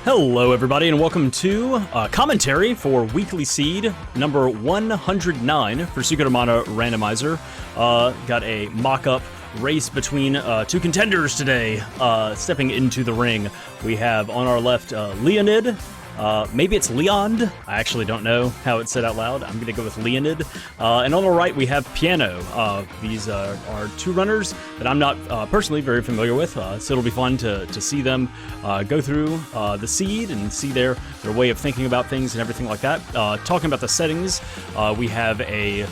Hello everybody and welcome to commentary for Weekly Seed number 109 for Sukuramana Randomizer. Got a mock-up race between two contenders today. Stepping into the ring, we have on our left Leoned. Maybe it's Leoned. I actually don't know how it's said out loud. I'm going to go with Leoned. And on the right, we have Pyano. These are two runners that I'm not personally very familiar with, so it'll be fun to see them go through the seed and see their way of thinking about things and everything like that. Talking about the settings, we have a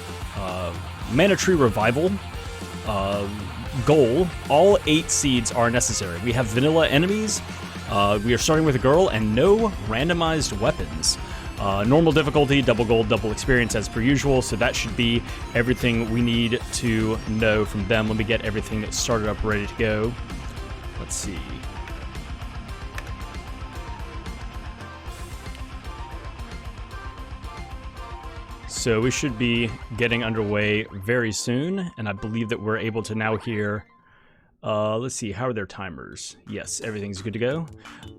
Mana Tree Revival goal. All 8 seeds are necessary. We have vanilla enemies. We are starting with a girl and no randomized weapons. Normal difficulty, double gold, double experience as per usual, so that should be everything we need to know from them. Let me get everything started up, ready to go. Let's see. So we should be getting underway very soon, and I believe that we're able to now hear... let's see, how are their timers? Yes, everything's good to go.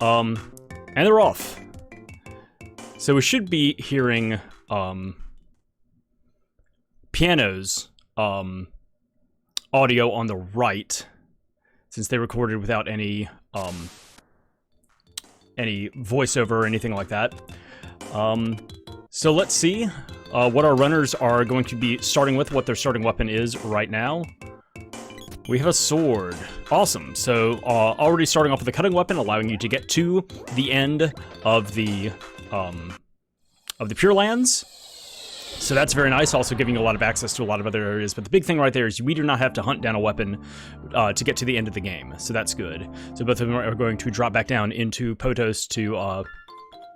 And they're off. So we should be hearing Pyano's audio on the right, since they recorded without any voiceover or anything like that. So let's see what our runners are going to be starting with, what their starting weapon is right now. We have a sword. Awesome. So already starting off with a cutting weapon, allowing you to get to the end of the Pure Lands. So that's very nice. Also giving you a lot of access to a lot of other areas. But the big thing right there is we do not have to hunt down a weapon to get to the end of the game. So that's good. So both of them are going to drop back down into Potos to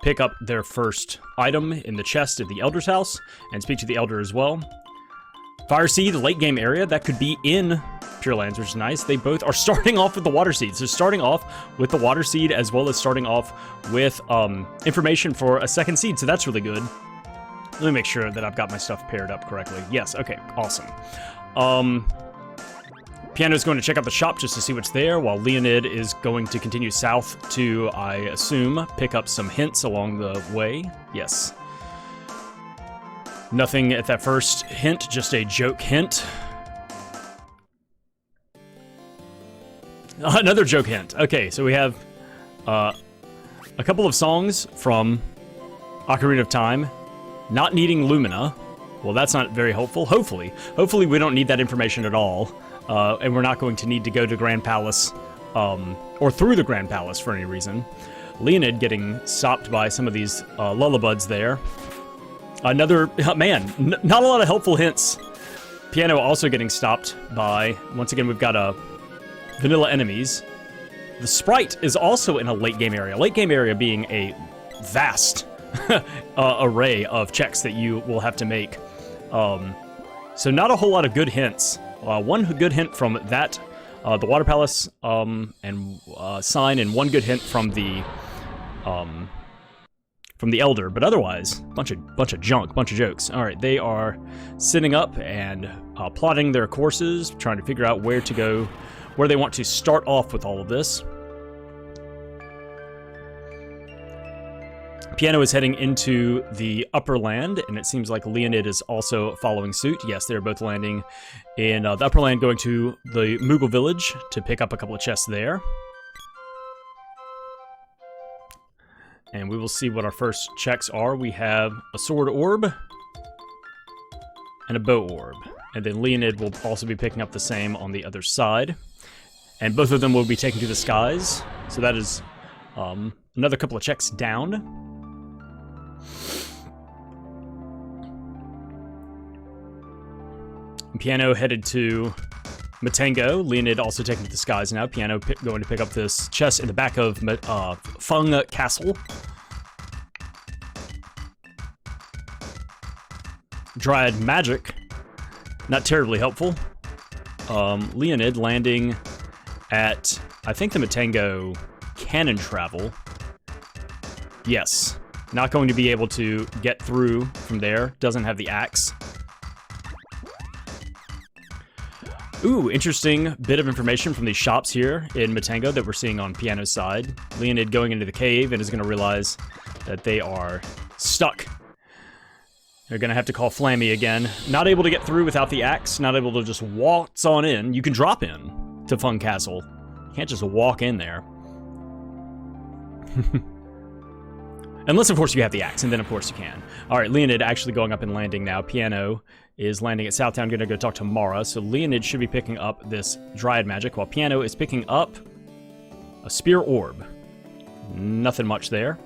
pick up their first item in the chest of the Elder's house and speak to the Elder as well. Fire Seed, late game area, that could be in Pure Lands, which is nice. They both are starting off with the Water Seed. So starting off with the Water Seed as well as starting off with information for a second seed. So that's really good. Let me make sure that I've got my stuff paired up correctly. Yes, okay, awesome. Pyano's going to check out the shop just to see what's there, while Leoned is going to continue south to, I assume, pick up some hints along the way. Yes. Nothing at that first hint, just a joke hint. Another joke hint. Okay, so we have a couple of songs from Ocarina of Time. Not needing Lumina. Well, that's not very helpful. Hopefully we don't need that information at all. And we're not going to need to go to Grand Palace, or through the Grand Palace for any reason. Leoned getting stopped by some of these lullibuds there. Another, man, not a lot of helpful hints. Pyano also getting stopped by, once again, we've got a vanilla enemies. The Sprite is also in a late game area. Late game area being a vast array of checks that you will have to make. So not a whole lot of good hints. One good hint from that, the Water Palace and sign, and one good hint from the Elder, but otherwise, bunch of junk, bunch of jokes. All right, they are sitting up and plotting their courses, trying to figure out where to go, where they want to start off with all of this. Pyano is heading into the upper land, and it seems like Leoned is also following suit. Yes, they're both landing in the upper land, going to the Moogle village to pick up a couple of chests there. And we will see what our first checks are. We have a sword orb and a bow orb. And then Leoned will also be picking up the same on the other side. And both of them will be taken to the skies. So that is another couple of checks down. Pyano headed to Matango. Leoned also taken to the skies now. Pyano going to pick up this chest in the back of Fung Castle. Dryad Magic. Not terribly helpful. Leoned landing at, I think, the Matango Cannon Travel. Yes. Not going to be able to get through from there. Doesn't have the axe. Ooh, interesting bit of information from these shops here in Matango that we're seeing on Pyano's side. Leonid going into the cave and is going to realize that they are stuck. They're going to have to call Flammie again. Not able to get through without the axe, not able to just waltz on in. You can drop in to Fun Castle. You can't just walk in there. Unless, of course, you have the axe, and then, of course, you can. All right, Leonid actually going up and landing now. Pyano is landing at Southtown, going to go talk to Mara. So Leonid should be picking up this Dryad magic, while Pyano is picking up a Spear Orb. Nothing much there.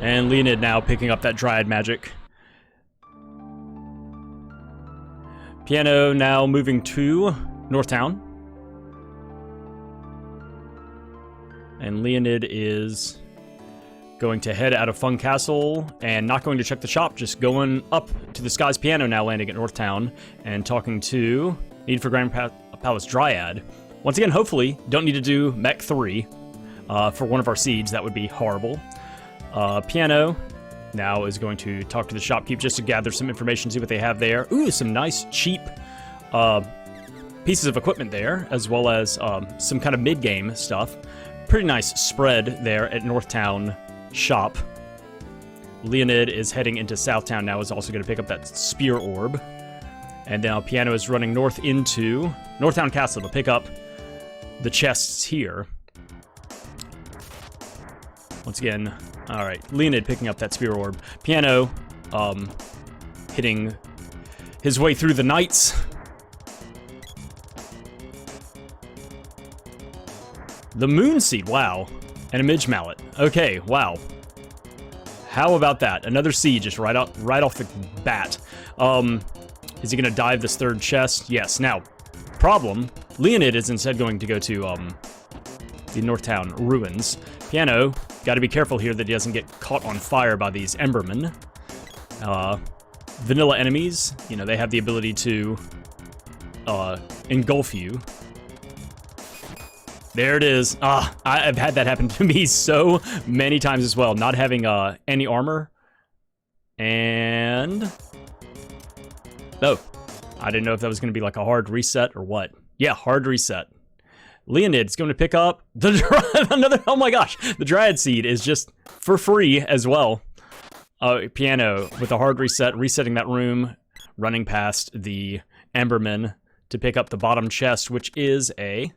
And Leonid now picking up that Dryad magic. Pyano now moving to Northtown. And Leonid is going to head out of Fun Castle and not going to check the shop, just going up to the skies. Pyano now landing at Northtown and talking to Need for Grand Palace Dryad. Once again, hopefully, don't need to do Mech 3 for one of our seeds. That would be horrible. Pyano now is going to talk to the shopkeep just to gather some information, see what they have there. Ooh, some nice, cheap pieces of equipment there, as well as some kind of mid-game stuff. Pretty nice spread there at Northtown shop. Leonid is heading into Southtown now, is also going to pick up that Spear Orb. And now Pyano is running north into Northtown Castle to pick up the chests here. Once again, all right, Leonid picking up that Spear Orb. Pyano hitting his way through the knights. The Moon Seed, wow. And a Midge Mallet. Okay, wow. How about that? Another seed just right off the bat. Is he going to dive this third chest? Yes. Now, problem, Leonid is instead going to go to the Northtown ruins. Pyano, got to be careful here that he doesn't get caught on fire by these Embermen. Vanilla enemies, you know, they have the ability to engulf you. There it is. I've had that happen to me so many times as well. Not having any armor. And... oh, I didn't know if that was going to be like a hard reset or what. Yeah, hard reset. Leonid's going to pick up the another... oh my gosh, the Dryad Seed is just for free as well. Pyano with a hard reset, resetting that room, running past the Embermen to pick up the bottom chest, which is a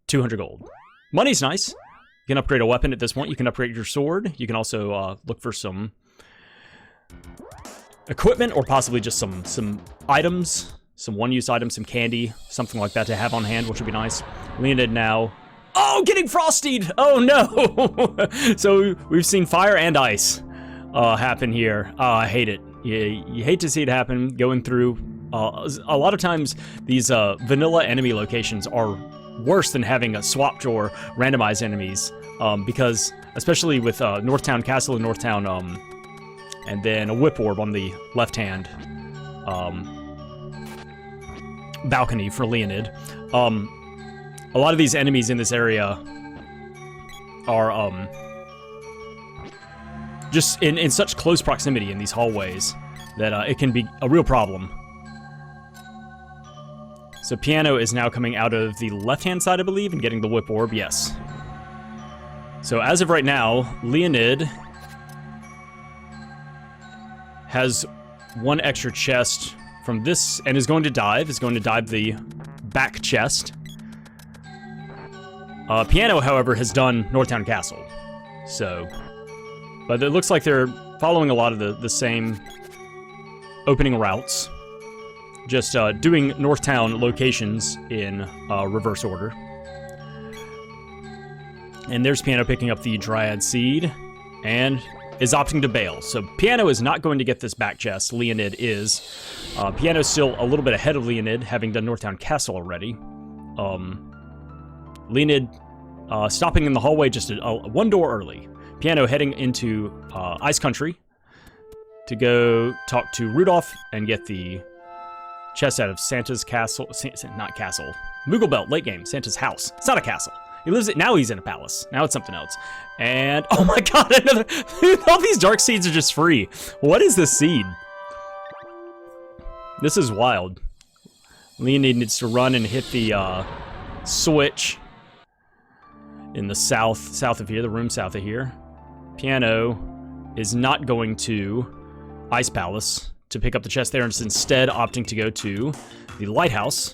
200 gold. Money's nice. You can upgrade a weapon at this point. You can upgrade your sword. You can also look for some equipment or possibly just some items. Some one-use items, some candy, something like that to have on hand, which would be nice. Leonid now... oh, getting frosted! Oh, no! So we've seen fire and ice happen here. I hate it. You hate to see it happen, going through... a lot of times, these vanilla enemy locations are worse than having a swapped or randomized enemies, because, especially with Northtown Castle and Northtown, and then a Whip Orb on the left-hand, balcony for Leonid. A lot of these enemies in this area are just in such close proximity in these hallways that it can be a real problem. So Pyano is now coming out of the left-hand side, I believe, and getting the Whip Orb, yes. So as of right now, Leonid has one extra chest from this, and is going to dive the back chest. Pyano, however, has done Northtown Castle. So, but it looks like they're following a lot of the same opening routes. Just doing Northtown locations in reverse order. And there's Pyano picking up the Dryad Seed, and is opting to bail. So Pyano is not going to get this back chest. Leonid is. Pyano's still a little bit ahead of Leonid, having done Northtown Castle already. Leonid stopping in the hallway just one door early. Pyano heading into Ice Country to go talk to Rudolph and get the chest out of Santa's castle. Not castle. Moogle Belt, late game. Santa's house. It's not a castle. He lives it now. He's in a palace. Now it's something else. And oh my god, another. All these dark seeds are just free. What is this seed? This is wild. Leonid needs to run and hit the switch in the south of here, the room south of here. Pyano is not going to Ice Palace to pick up the chest there, and is instead opting to go to the lighthouse.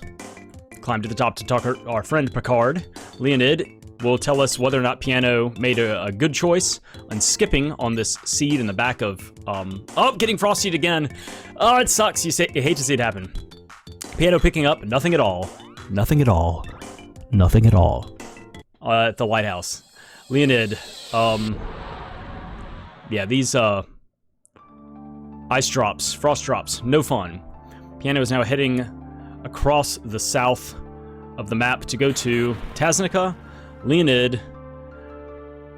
Climb to the top to talk to our friend Picard. Leonid will tell us whether or not Pyano made a good choice on skipping on this seed in the back of, oh, getting frosted again. Oh, it sucks. You hate to see it happen. Pyano picking up nothing at all. Nothing at all. Nothing at all. At the lighthouse. Leonid, yeah, these, ice drops, frost drops, no fun. Pyano is now heading across the south of the map to go to Tasnica. Leonid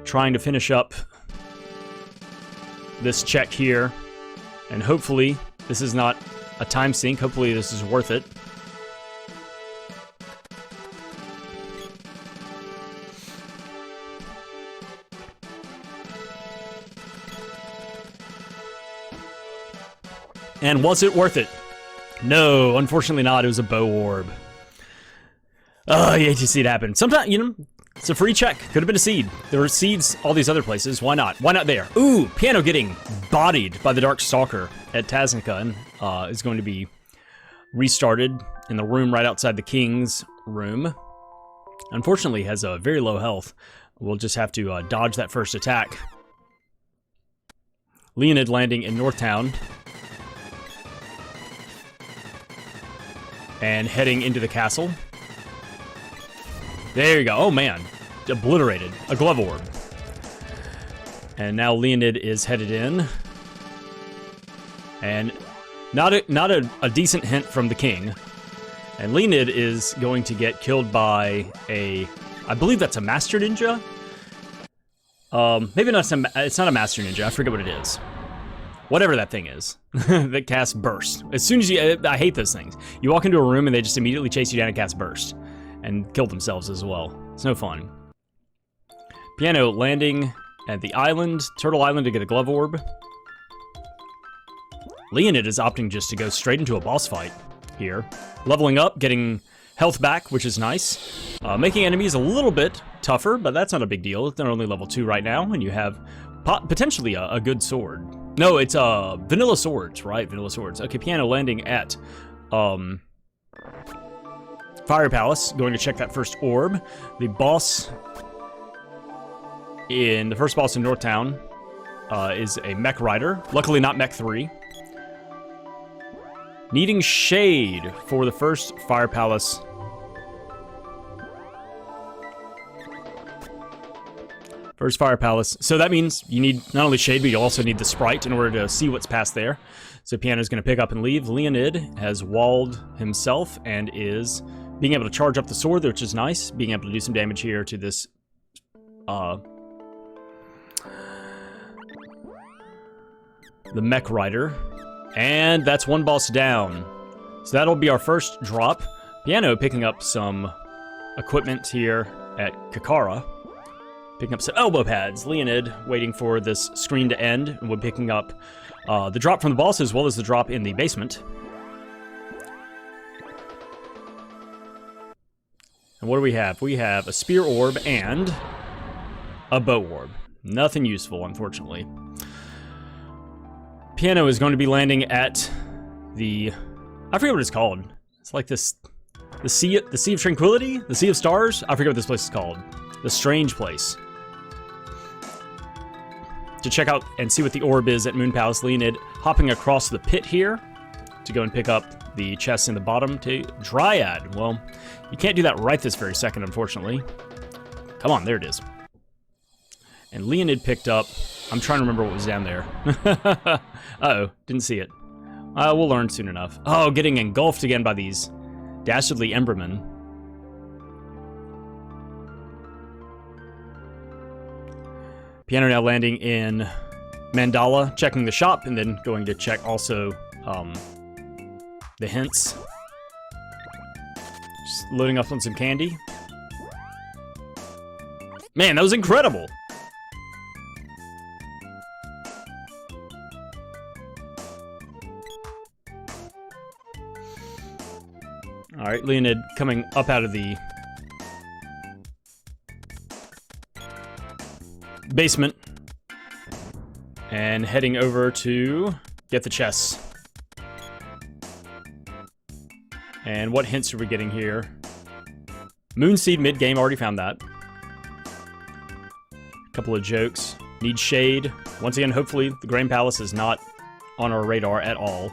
trying to finish up this check here, and hopefully this is not a time sink. Hopefully this is worth it. And was it worth it? No, unfortunately not. It was a bow orb. Oh, you hate to see it happen. Sometimes, you know, it's a free check. Could have been a seed. There were seeds all these other places. Why not? Why not there? Ooh, Pyano getting bodied by the Dark Stalker at Tasnica, and is going to be restarted in the room right outside the King's room. Unfortunately, has a very low health. We'll just have to dodge that first attack. Leonid landing in Northtown. And heading into the castle. There you go. Oh, man. Obliterated. A glove orb. And now Leonid is headed in. And not a decent hint from the king. And Leonid is going to get killed by a... I believe that's a Master Ninja? Maybe not it's not a Master Ninja. I forget what it is. Whatever that thing is that casts Burst. As soon as you... I hate those things. You walk into a room and they just immediately chase you down and cast Burst. And kill themselves as well. It's no fun. Pyano landing at the island, Turtle Island, to get a glove orb. Leonid is opting just to go straight into a boss fight here. Leveling up, getting health back, which is nice. Making enemies a little bit tougher, but that's not a big deal. They're only level 2 right now, and you have potentially a good sword. No, it's vanilla swords, right? Vanilla swords. Okay, Pyano landing at Fire Palace, going to check that first orb. The boss in the first boss in Northtown is a mech rider. Luckily not mech 3. Needing shade for the first Fire Palace. First Fire Palace. So that means you need not only shade, but you also need the Sprite in order to see what's past there. So Pyano's going to pick up and leave. Leonid has walled himself and is being able to charge up the sword, which is nice. Being able to do some damage here to this the mech rider. And that's one boss down. So that'll be our first drop. Pyano picking up some equipment here at Kakara. Picking up some elbow pads. Leonid waiting for this screen to end, and we're picking up the drop from the boss as well as the drop in the basement. And what do we have? We have a spear orb and a bow orb. Nothing useful, unfortunately. Pyano is going to be landing at the... I forget what it's called. It's like this... The Sea of Tranquility? The Sea of Stars? I forget what this place is called. The Strange Place. To check out and see what the orb is at Moon Palace. Leonid hopping across the pit here to go and pick up the chest in the bottom to Dryad. Well, you can't do that right this very second, unfortunately. Come on, there it is. And Leonid picked up... I'm trying to remember what was down there. Uh-oh, didn't see it. We'll learn soon enough. Oh, getting engulfed again by these dastardly Embermen. Pyano now landing in Mandala, checking the shop, and then going to check also the hints. Just loading up on some candy. Man, that was incredible. All right, Leonid coming up out of the basement and heading over to get the chests. And what hints are we getting here? Moonseed mid-game, already found that. Couple of jokes. Need shade. Once again, hopefully the Grain Palace is not on our radar at all.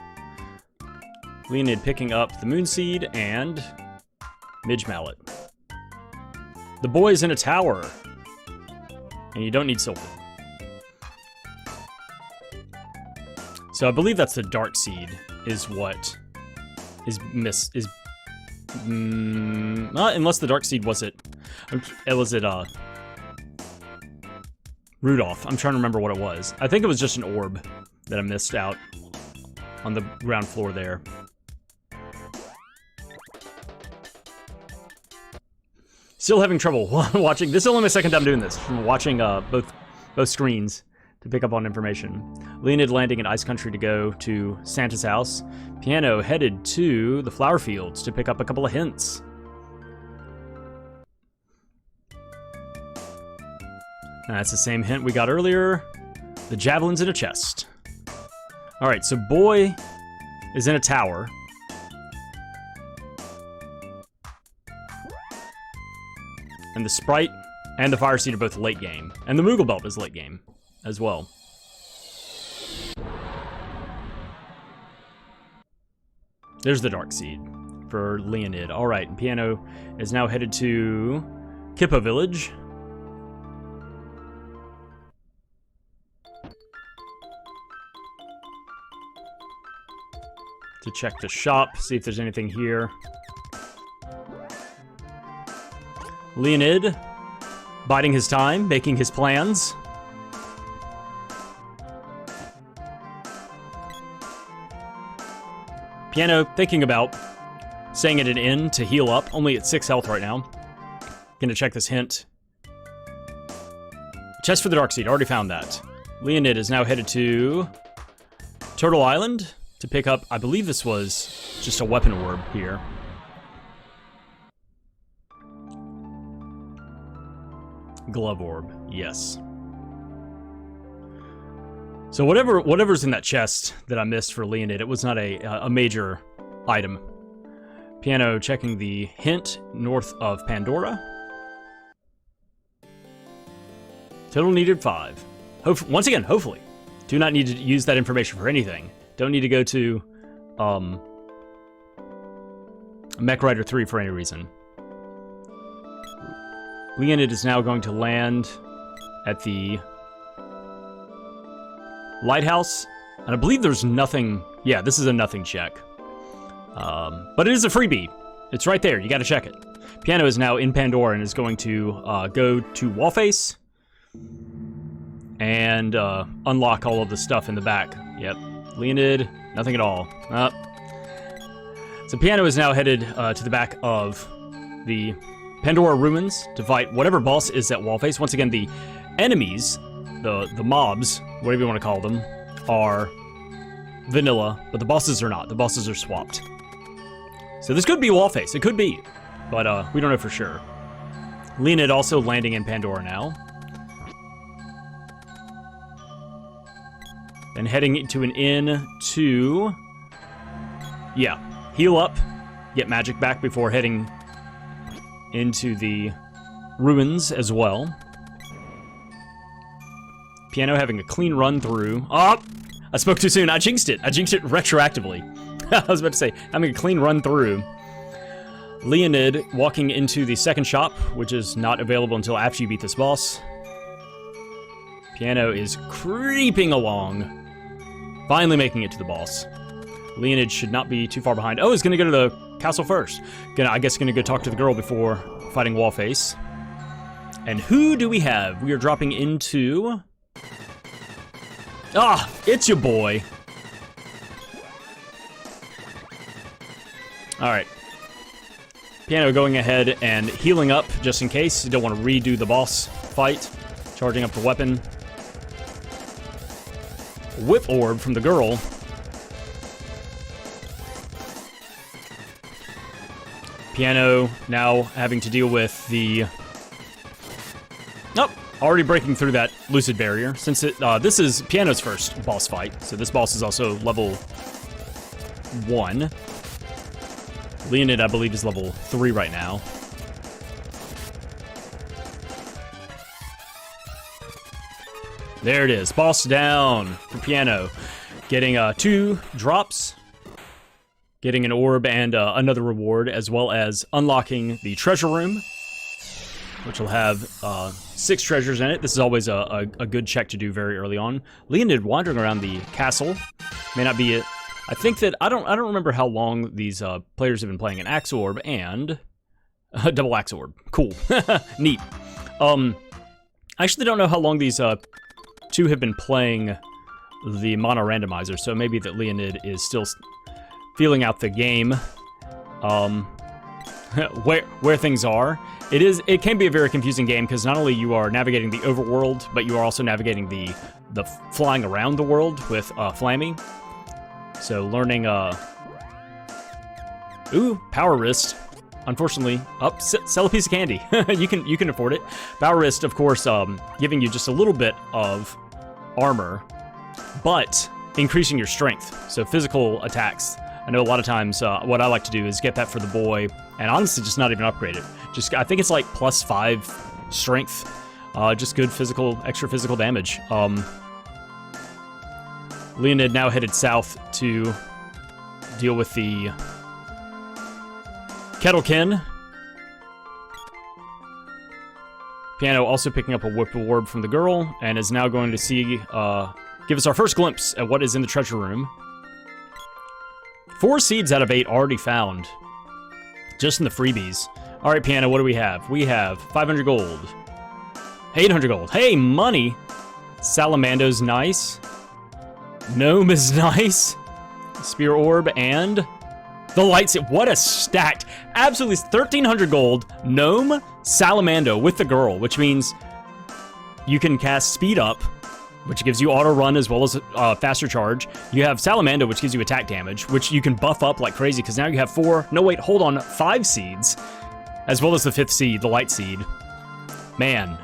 Leonid picking up the Moonseed and Midge Mallet. The boy's in a tower. And you don't need silver. So I believe that's the Dark Seed is what is unless the Dark Seed was it Rudolph. I'm trying to remember what it was. I think it was just an orb that I missed out on the ground floor there. Still having trouble watching. This is only my second time doing this. From watching both screens to pick up on information. Leonid landing in Ice Country to go to Santa's house. Pyano headed to the flower fields to pick up a couple of hints. That's the same hint we got earlier. The javelin's in a chest. All right, so boy is in a tower. And the Sprite and the Fire Seed are both late game. And the Moogle Belt is late game as well. There's the Dark Seed for Leonid. All right, and Pyano is now headed to Kippa Village. To check the shop, see if there's anything here. Leonid biding his time, making his plans. Pyano thinking about staying at an inn to heal up, only at 6 health right now. Gonna check this hint. Chest for the Dark Seed, already found that. Leonid is now headed to Turtle Island to pick up, I believe this was just a weapon orb here. Glove orb, yes. So whatever's in that chest that I missed for Leonid, it was not a major item. Pyano checking the hint north of Pandora. Total needed 5. Once again, hopefully. Do not need to use that information for anything. Don't need to go to Mech Rider 3 for any reason. Leonid is now going to land at the lighthouse, and I believe there's nothing. Yeah, this is a nothing check. But it is a freebie. It's right there. You got to check it. Pyano is now in Pandora and is going to go to Wallface and unlock all of the stuff in the back. Yep. Leonid, nothing at all. So Pyano is now headed to the back of the Pandora Ruins to fight whatever boss is at Wallface. Once again, the enemies, the mobs, whatever you want to call them, are vanilla, but the bosses are not. The bosses are swapped. So this could be Wallface. It could be, but we don't know for sure. Leonid also landing in Pandora now. And heading to an inn to, yeah, heal up, get magic back before heading into the ruins as well. Pyano having a clean run through. Oh, I spoke too soon. I jinxed it. I jinxed it retroactively. I was about to say, having a clean run through. Leonid walking into the second shop, which is not available until after you beat this boss. Pyano is creeping along. Finally making it to the boss. Leonid should not be too far behind. Oh, he's gonna go to the castle first. I guess gonna go talk to the girl before fighting Wallface. And who do we have? We are dropping into... Ah, it's your boy. Alright. Pyano going ahead and healing up just in case. You don't want to redo the boss fight. Charging up the weapon. Whip orb from the girl. Pyano now having to deal with the... Nope, already breaking through that lucid barrier. Since this is Pyano's first boss fight, so this boss is also level 1. Leoned, I believe, is level 3 right now. There it is, boss down for Pyano. Getting 2 drops. Getting an orb and another reward, as well as unlocking the treasure room, which will have 6 treasures in it. This is always a good check to do very early on. Leoned wandering around the castle. May not be it. I think that I don't remember how long these players have been playing an axe orb and a double axe orb. Cool, neat. I actually don't know how long these 2 have been playing the mono randomizer, so maybe that Leoned is still feeling out the game, where things are. It can be a very confusing game because not only you are navigating the overworld, but you are also navigating the flying around the world with Flammie. So learning, ooh, power wrist. Unfortunately, sell a piece of candy. you can afford it. Power wrist, of course, giving you just a little bit of armor, but increasing your strength. So physical attacks. I know a lot of times what I like to do is get that for the boy, and honestly just not even upgrade it. Just I think it's like +5 strength, just good extra physical damage. Leoned now headed south to deal with the Kettlekin. Pyano also picking up a whip orb from the girl, and is now going to give us our first glimpse at what is in the treasure room. 4 seeds out of 8 already found, just in the freebies. All right, Pyano, what do we have? We have 500 gold, 800 gold. Hey, money. Salamando's nice. Gnome is nice. Spear orb and the lights. What a stacked, absolutely 1,300 gold. Gnome, Salamando with the girl, which means you can cast speed up, which gives you auto run as well as faster charge. You have Salamando, which gives you attack damage, which you can buff up like crazy because now you have 5 seeds, as well as the 5th seed, the light seed. Man.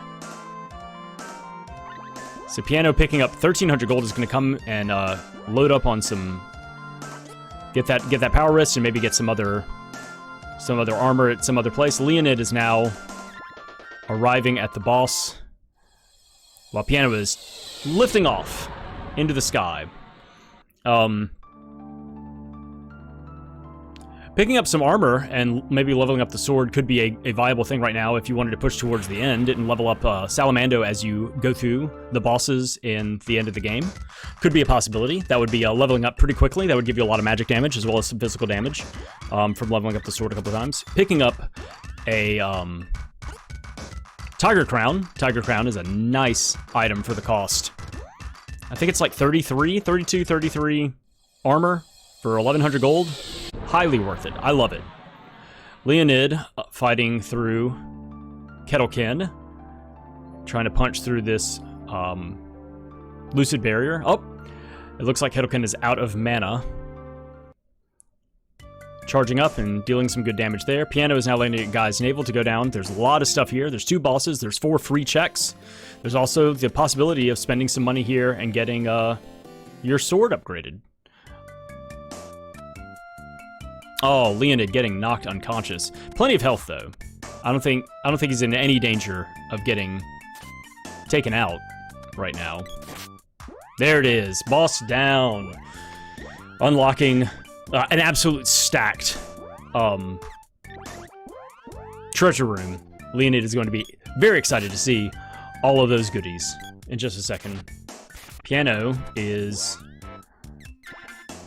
So Pyano picking up 1,300 gold is going to come and load up on some, get that power wrist and maybe get some other armor at some other place. Leoned is now arriving at the boss, while Pyano is lifting off into the sky. Picking up some armor and maybe leveling up the sword could be a viable thing right now if you wanted to push towards the end and level up Salamando as you go through the bosses in the end of the game. Could be a possibility. That would be leveling up pretty quickly. That would give you a lot of magic damage as well as some physical damage from leveling up the sword a couple times. Picking up a Tiger Crown. Tiger Crown is a nice item for the cost. I think it's like 33 armor for 1,100 gold. Highly worth it. I love it. Leoned fighting through Kettlekin, trying to punch through this lucid barrier. Oh, it looks like Kettlekin is out of mana. Charging up and dealing some good damage there. Pyano is now landing at Guy's Navel to go down. There's a lot of stuff here. There's 2 bosses. There's 4 free checks. There's also the possibility of spending some money here and getting your sword upgraded. Oh, Leoned getting knocked unconscious. Plenty of health though. I don't think he's in any danger of getting taken out right now. There it is. Boss down. Unlocking an absolute stacked treasure room. Leoned is going to be very excited to see all of those goodies in just a second. Pyano is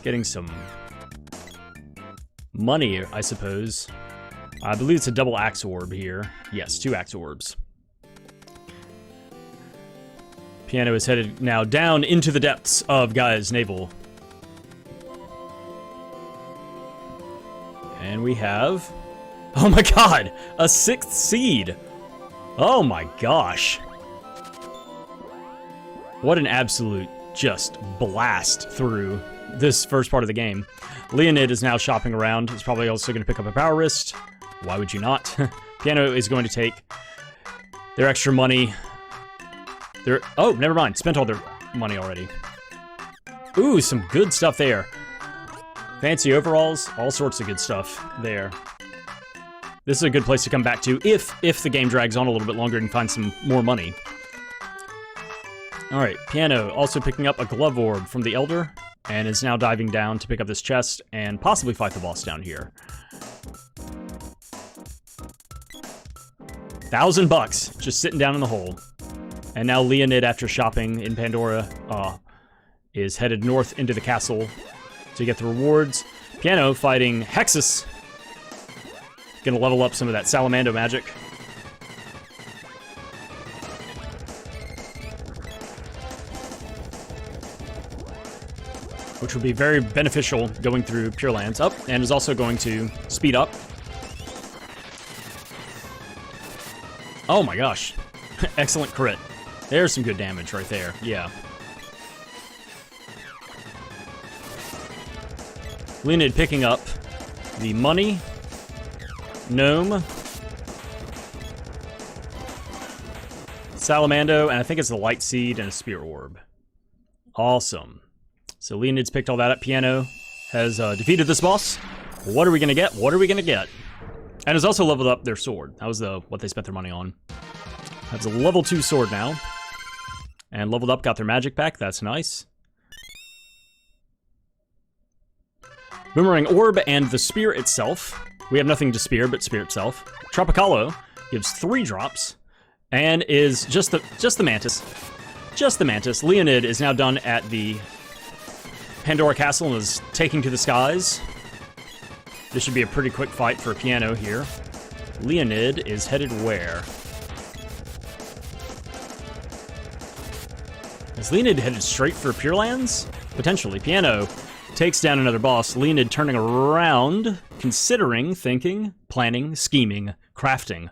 getting some money, I suppose. I believe it's a double axe orb here. Yes, 2 axe orbs. Pyano is headed now down into the depths of Guy's Navel. And we have, oh my god, a 6th seed. Oh my gosh. What an absolute just blast through this first part of the game. Leonid is now shopping around. He's probably also going to pick up a power wrist. Why would you not? Pyano is going to take their extra money. Oh, never mind. Spent all their money already. Ooh, some good stuff there. Fancy overalls, all sorts of good stuff there. This is a good place to come back to if the game drags on a little bit longer and find some more money. All right, Pyano also picking up a glove orb from the Elder and is now diving down to pick up this chest and possibly fight the boss down here. $1,000 just sitting down in the hole. And now Leonid, after shopping in Pandora, is headed north into the castle to get the rewards. Pyano fighting Hexus. Gonna level up some of that Salamando magic. Which will be very beneficial going through Pure Lands. Up, and is also going to speed up. Oh my gosh. Excellent crit. There's some good damage right there. Yeah. Leonid picking up the money, gnome, Salamando, and I think it's the light seed and a spirit orb. Awesome. So Leonid's picked all that up. Pyano has defeated this boss. What are we gonna get? What are we gonna get? And has also leveled up their sword. That was what they spent their money on. That's a level 2 sword now. And leveled up, got their magic back. That's nice. Boomerang Orb and the Spear itself. We have nothing to spear but Spear itself. Tropicalo gives 3 drops and is just the Mantis. Just the Mantis. Leonid is now done at the Pandora Castle and is taking to the skies. This should be a pretty quick fight for Pyano here. Leonid is headed where? Is Leonid headed straight for Pure Lands? Potentially. Pyano takes down another boss. Leonid turning around, considering, thinking, planning, scheming, crafting.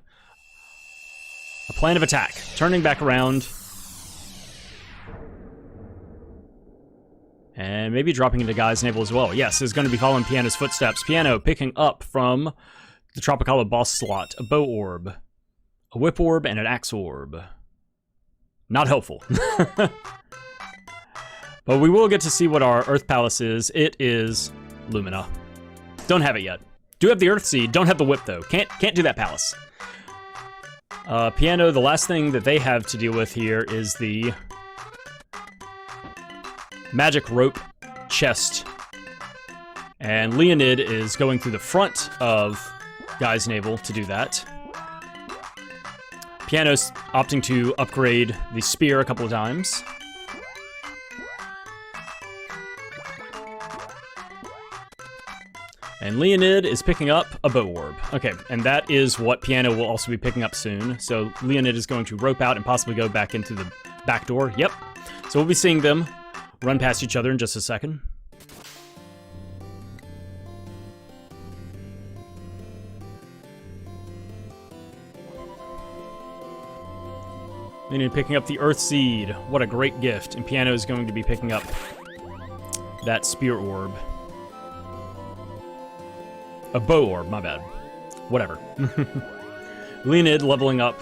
A plan of attack. Turning back around. And maybe dropping into Guy's Navel as well. Yes, is going to be following Pyano's footsteps. Pyano picking up from the Tropicalo boss slot a Bow Orb, a Whip Orb, and an Axe Orb. Not helpful. But we will get to see what our Earth Palace is. It is Lumina. Don't have it yet. Do have the Earth Seed. Don't have the Whip, though. Can't do that palace. Pyano, the last thing that they have to deal with here is the magic rope chest. And Leonid is going through the front of Guy's Navel to do that. Pyano's opting to upgrade the spear a couple of times. And Leonid is picking up a Bow Orb. Okay, and that is what Pyano will also be picking up soon. So Leonid is going to rope out and possibly go back into the back door. Yep. So we'll be seeing them run past each other in just a second. Leonid picking up the Earth Seed. What a great gift. And Pyano is going to be picking up that Spear Orb. A Bow Orb, my bad. Whatever. Leonid leveling up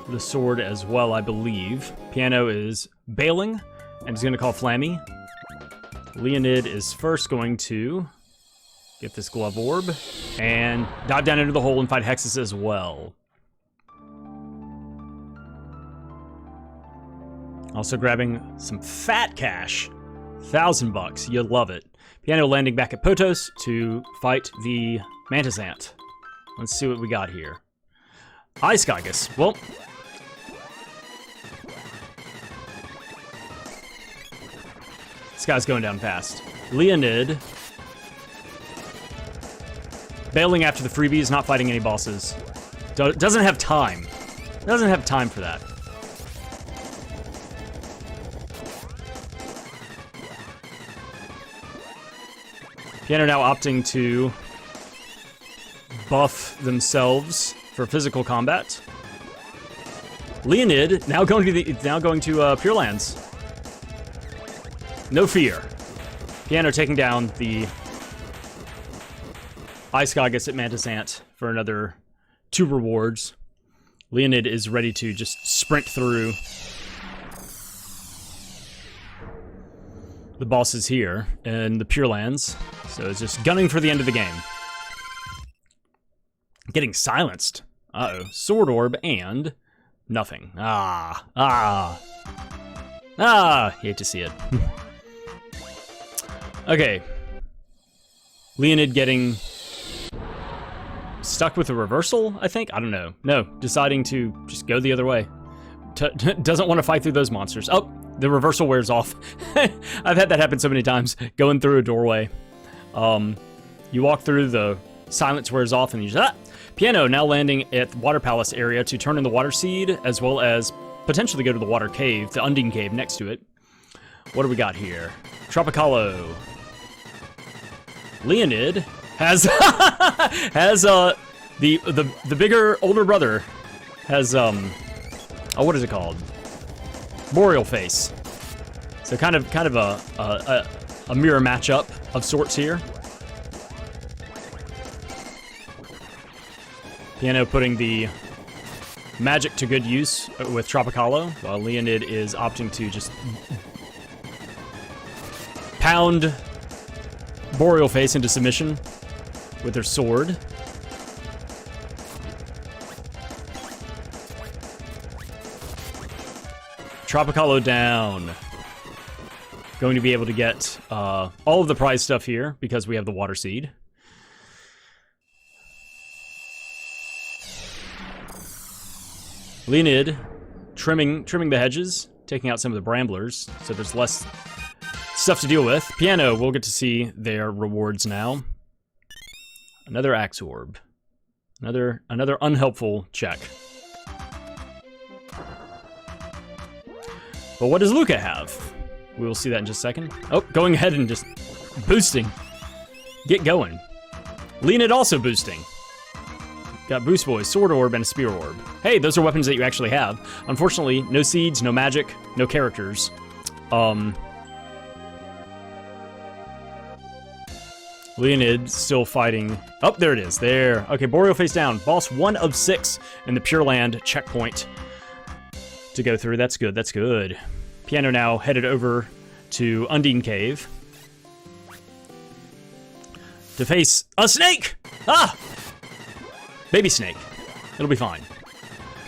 the sword as well, I believe. Pyano is bailing and is going to call Flammie. Leonid is first going to get this Glove Orb and dive down into the hole and fight Hexus as well. Also grabbing some fat cash. $1,000. You'll love it. Pyano landing back at Potos to fight the Mantis Ant. Let's see what we got here. Ice Gygus. Well, this guy's going down fast. Leonid bailing after the freebies, not fighting any bosses. Doesn't have time. Doesn't have time for that. Pyano now opting to buff themselves for physical combat. Leonid now going to Pure Lands. No fear. Pyano taking down the Ice Goddess at Mantis Ant for another 2 rewards. Leonid is ready to just sprint through the bosses here in the Pure Lands. So it's just gunning for the end of the game. Getting silenced. Uh-oh. Sword Orb and nothing. Hate to see it. Okay. Leonid getting stuck with a reversal, I think? I don't know. No, deciding to just go the other way. Doesn't want to fight through those monsters. Oh, the reversal wears off. I've had that happen so many times. Going through a doorway. You walk through, the silence wears off, and you just... Pyano now landing at the Water Palace area to turn in the Water Seed, as well as potentially go to the Water Cave, the Undine Cave next to it. What do we got here? Tropicalo. Leonid has the bigger older brother has what is it called? Boreal Face. So kind of a mirror matchup of sorts here. Pyano putting the magic to good use with Tropicalo, while Leonid is opting to just pound Boreal Face into submission with their sword. Tropicalo down. Going to be able to get all of the prize stuff here because we have the Water Seed. Leonid trimming the hedges, taking out some of the bramblers, so there's less stuff to deal with. Pyano, we'll get to see their rewards now. Another Axe Orb. Another unhelpful check. But what does Luca have? We will see that in just a second. Oh, going ahead and just boosting. Get going. Leonid also boosting. Got Boost Boys, Sword Orb, and a Spear Orb. Hey, those are weapons that you actually have. Unfortunately, no seeds, no magic, no characters. Leonid still fighting. Oh, there it is. There. Okay, Boreal Face down. Boss 1 of 6 in the Pure Land checkpoint to go through. That's good. That's good. Pyano now headed over to Undine Cave to face a snake! Ah! Baby snake. It'll be fine.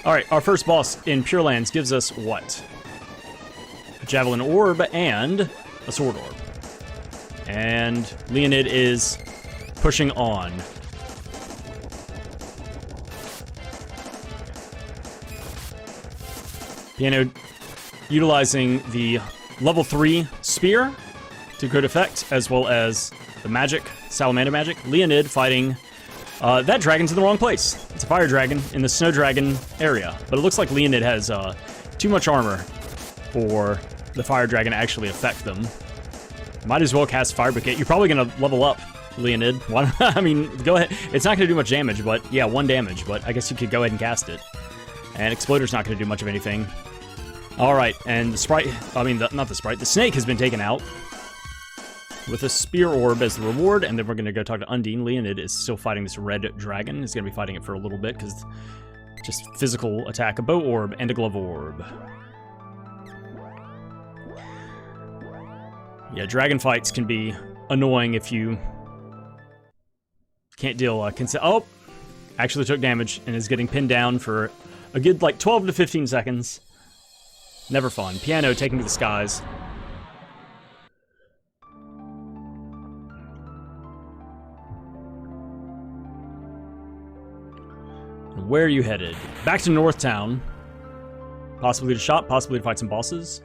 Alright, our first boss in Pure Lands gives us what? A Javelin Orb and a Sword Orb. And Leonid is pushing on. Pyano utilizing the level 3 spear to good effect, as well as the magic, salamander magic. Leonid fighting that dragon's in the wrong place. It's a fire dragon in the snow dragon area, but it looks like Leonid has too much armor for the fire dragon to actually affect them. Might as well cast Fire Bouquet. You're probably gonna level up, Leonid. I mean, go ahead. It's not gonna do much damage, but yeah, 1 damage. But I guess you could go ahead and cast it. And Exploder's not gonna do much of anything. All right, and the Sprite. I mean, not the Sprite. The snake has been taken out with a Spear Orb as the reward, and then we're gonna go talk to Undine. Leonid is still fighting this red dragon. He's gonna be fighting it for a little bit because just physical attack. A Bow Orb and a Glove Orb. Yeah, dragon fights can be annoying if you can't deal oh, actually took damage and is getting pinned down for a good like 12 to 15 seconds. Never fun. Pyano taking to the skies. Where are you headed? Back to North Town. Possibly to shop, possibly to fight some bosses.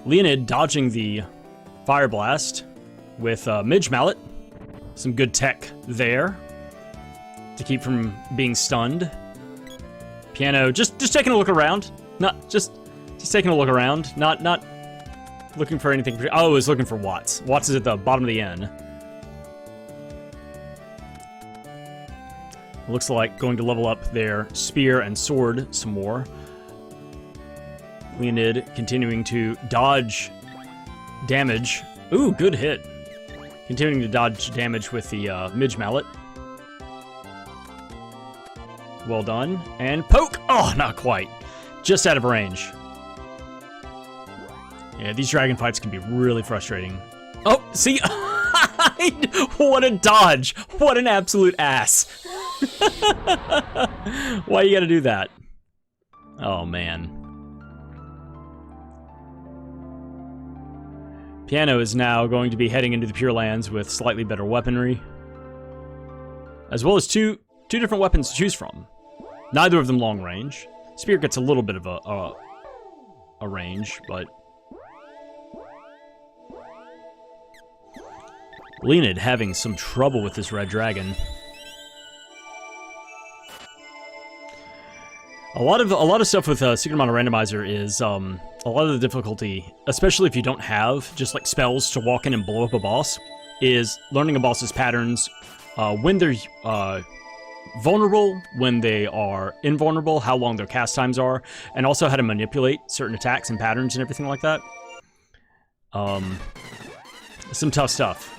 Leonid dodging the Fire Blast with Midge Mallet. Some good tech there to keep from being stunned. Pyano just taking a look around. Not just taking a look around. Not looking for anything. Oh, he's looking for Watts. Watts is at the bottom of the N. Looks like going to level up their spear and sword some more. Leonid continuing to dodge damage. Ooh, good hit. Continuing to dodge damage with the Midge Mallet. Well done. And poke! Oh, not quite. Just out of range. Yeah, these dragon fights can be really frustrating. Oh, see? What a dodge! What an absolute ass! Why you gotta do that? Oh, man. Pyano is now going to be heading into the Pure Lands with slightly better weaponry, as well as two different weapons to choose from. Neither of them long range. Spear gets a little bit of a range, but Leonid having some trouble with this red dragon. A lot of stuff with Secret Mana Randomizer is a lot of the difficulty, especially if you don't have just like spells to walk in and blow up a boss, is learning a boss's patterns, when they're vulnerable, when they are invulnerable, how long their cast times are, and also how to manipulate certain attacks and patterns and everything like that. Some tough stuff.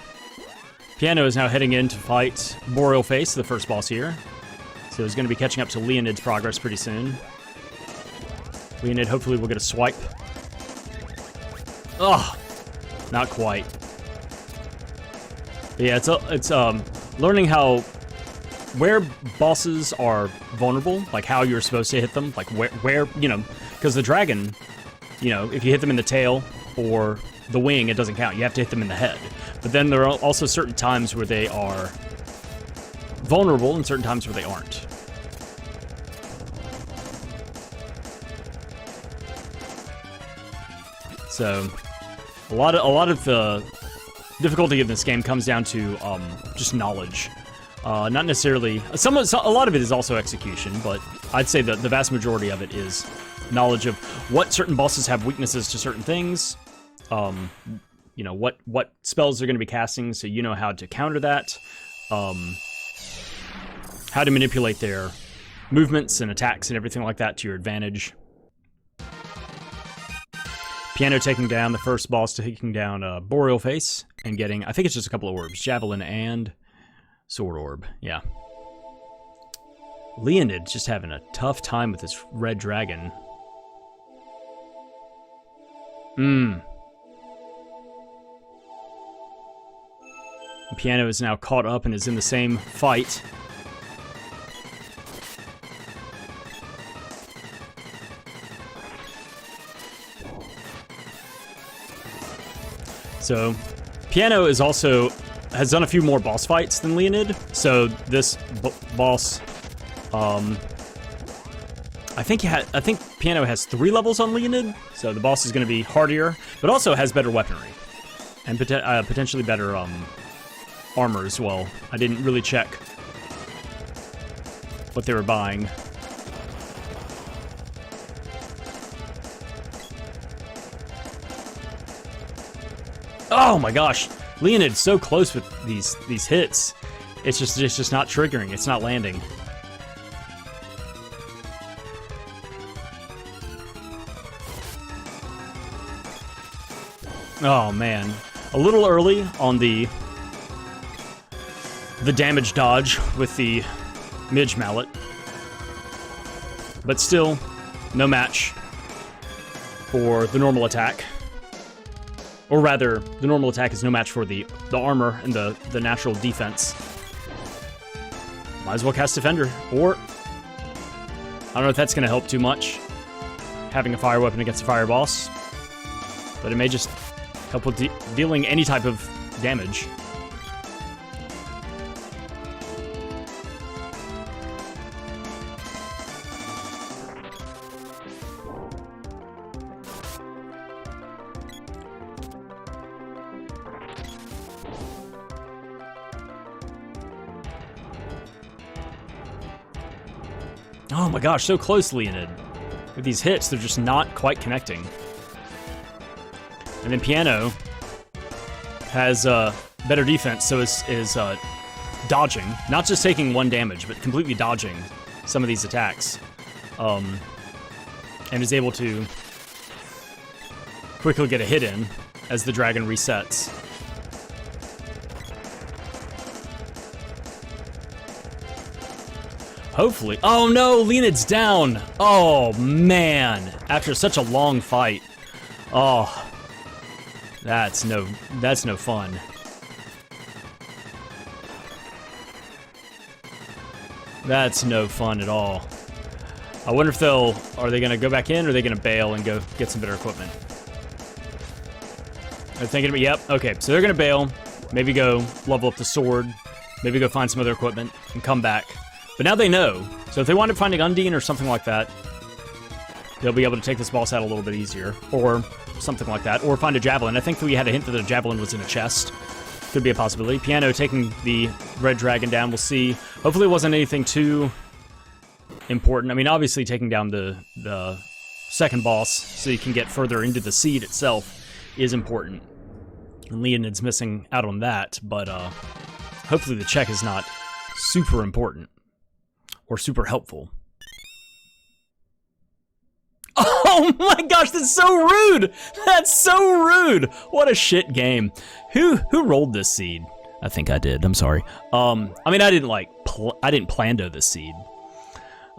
Pyano is now heading in to fight Boreal Face, the first boss here. So he's going to be catching up to Leonid's progress pretty soon. Leonid hopefully will get a swipe. Oh, not quite. But yeah, it's learning where bosses are vulnerable, like how you're supposed to hit them, like where you know, because the dragon, you know, if you hit them in the tail or the wing, it doesn't count. You have to hit them in the head. But then there are also certain times where they are vulnerable and certain times where they aren't. So a lot of the difficulty in this game comes down to just knowledge. Not necessarily a lot of it is also execution, but I'd say that the vast majority of it is knowledge of what certain bosses have weaknesses to certain things. You know, what spells they're going to be casting, so you know how to counter that. How to manipulate their movements and attacks and everything like that to your advantage. Pyano taking down the first boss, taking down Boreal Face, and getting, I think it's just a couple of orbs, Javelin and Sword Orb, yeah. Leonid just having a tough time with this red dragon. Pyano is now caught up and is in the same fight. So, Pyano is has done a few more boss fights than Leonid. So this boss, I think Pyano has 3 levels on Leonid. So the boss is going to be hardier, but also has better weaponry and potentially better armor as well. I didn't really check what they were buying. Oh my gosh, Leonid's so close with these hits. It's just not triggering. It's not landing. Oh man, a little early on the damage dodge with the Midge Mallet, but still no match for the normal attack. Or rather, the normal attack is no match for the armor and the natural defense. Might as well cast Defender, or I don't know if that's going to help too much, having a fire weapon against a fire boss, but it may just help with dealing any type of damage. Oh my gosh, so close, Leonid. With these hits, they're just not quite connecting. And then Pyano has better defense, so is dodging, not just taking 1 damage, but completely dodging some of these attacks. And is able to quickly get a hit in as the dragon resets. Hopefully. Oh no, Leoned's down. Oh man, after such a long fight. Oh, that's no fun. That's no fun at all. I wonder if are they gonna go back in, or are they gonna bail and go get some better equipment? They're thinking about, yep, okay, so they're gonna bail, maybe go level up the sword, maybe go find some other equipment, and come back. But now they know, so if they wind up finding Undine or something like that, they'll be able to take this boss out a little bit easier, or something like that, or find a javelin. I think that we had a hint that the javelin was in a chest. Could be a possibility. Pyano taking the red dragon down, we'll see. Hopefully it wasn't anything too important. I mean, obviously taking down the second boss so you can get further into the seed itself is important. And Leoned's missing out on that, but hopefully the check is not super important or super helpful. Oh my gosh, that's so rude! That's so rude! What a shit game. Who rolled this seed? I think I did, I'm sorry. I mean, I didn't plando this seed.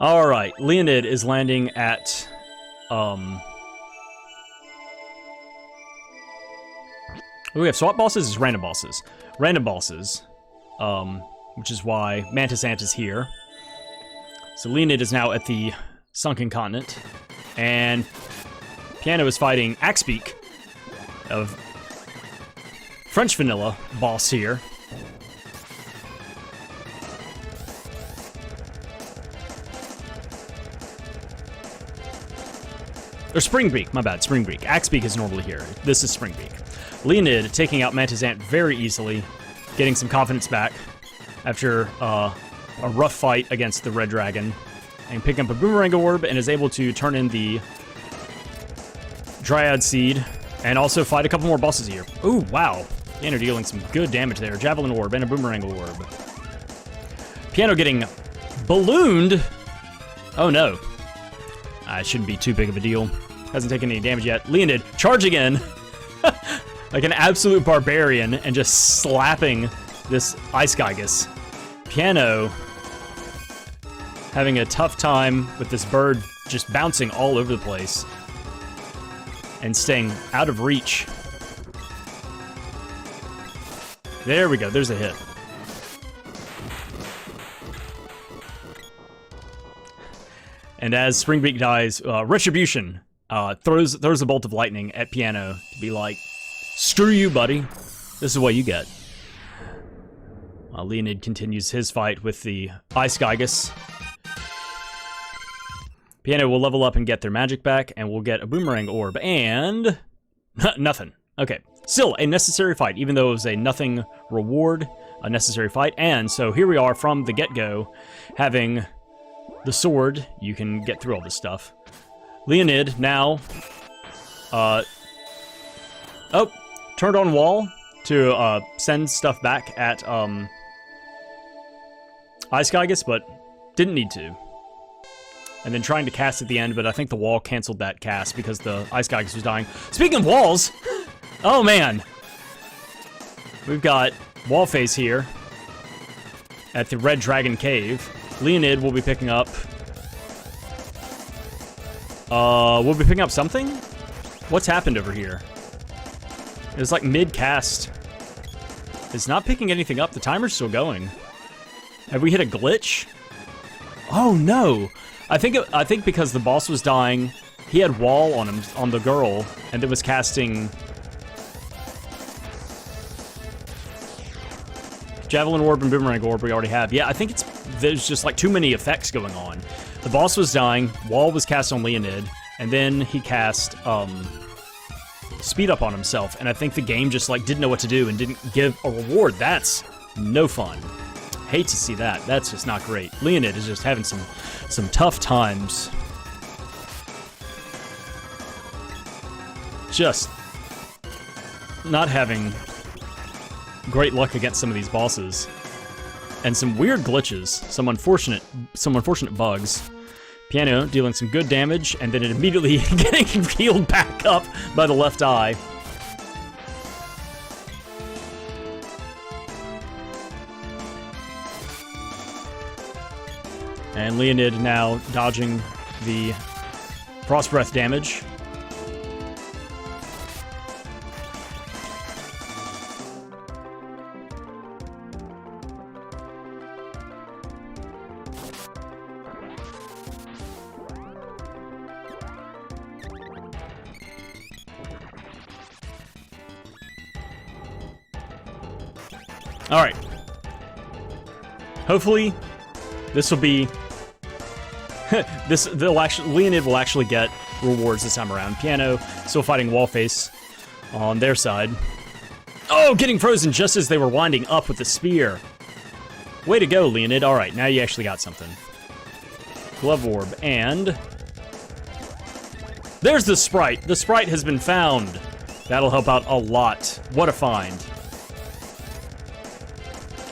Alright, Leoned is landing at, we have swap bosses, it's random bosses. Random bosses, which is why Mantis Ant is here. So Leoned is now at the Sunken Continent, and Pyano is fighting Axebeak of French Vanilla boss here. Or Springbeak, my bad, Springbeak. Axebeak is normally here. This is Springbeak. Leoned taking out Mantis Ant very easily, getting some confidence back after a rough fight against the Red Dragon, and picking up a Boomerang Orb, and is able to turn in the Dryad Seed, and also fight a couple more bosses here. Ooh, wow. Pyano dealing some good damage there. Javelin Orb and a Boomerang Orb. Pyano getting ballooned. Oh no. It shouldn't be too big of a deal. Hasn't taken any damage yet. Leoned charging in like an absolute barbarian and just slapping this Ice Gigas. Pyano having a tough time with this bird just bouncing all over the place and staying out of reach. There we go, there's a hit. And as Springbeak dies, Retribution throws a bolt of lightning at Pyano to be like, screw you, buddy. This is what you get. Leoned continues his fight with the Ice Gigas. Pyano will level up and get their magic back, and we'll get a Boomerang Orb, and nothing. Okay, still a necessary fight, even though it was a nothing reward, a necessary fight. And so here we are from the get-go, having the sword. You can get through all this stuff. Leoned now, turned on wall to send stuff back at Ice Gigas, but didn't need to. And then trying to cast at the end, but I think the wall canceled that cast because the Ice Gigas was dying. Speaking of walls, oh man, we've got wall face here at the Red Dragon Cave. Leoned will be picking up. We'll be picking up something? What's happened over here? It was like mid-cast. It's not picking anything up. The timer's still going. Have we hit a glitch? Oh no! I think because the boss was dying, he had wall on him, on the girl, and it was casting Javelin Orb and Boomerang Orb we already have. Yeah, I think there's just like too many effects going on. The boss was dying, wall was cast on Leoned, and then he cast speed up on himself, and I think the game just like didn't know what to do and didn't give a reward. That's no fun. Hate to see that. That's just not great. Leoned is just having some tough times. Just not having great luck against some of these bosses. and some weird glitches, some unfortunate bugs. Pyano dealing some good damage, and then it immediately getting healed back up by the left eye. And Leonid now dodging the Frost Breath damage. All right. Hopefully, this will be. Leonid will actually get rewards this time around. Pyano still fighting Wallface on their side. Oh, getting frozen just as they were winding up with the spear. Way to go, Leonid. All right, now you actually got something. Glove Orb, and there's the Sprite. The Sprite has been found. That'll help out a lot. What a find.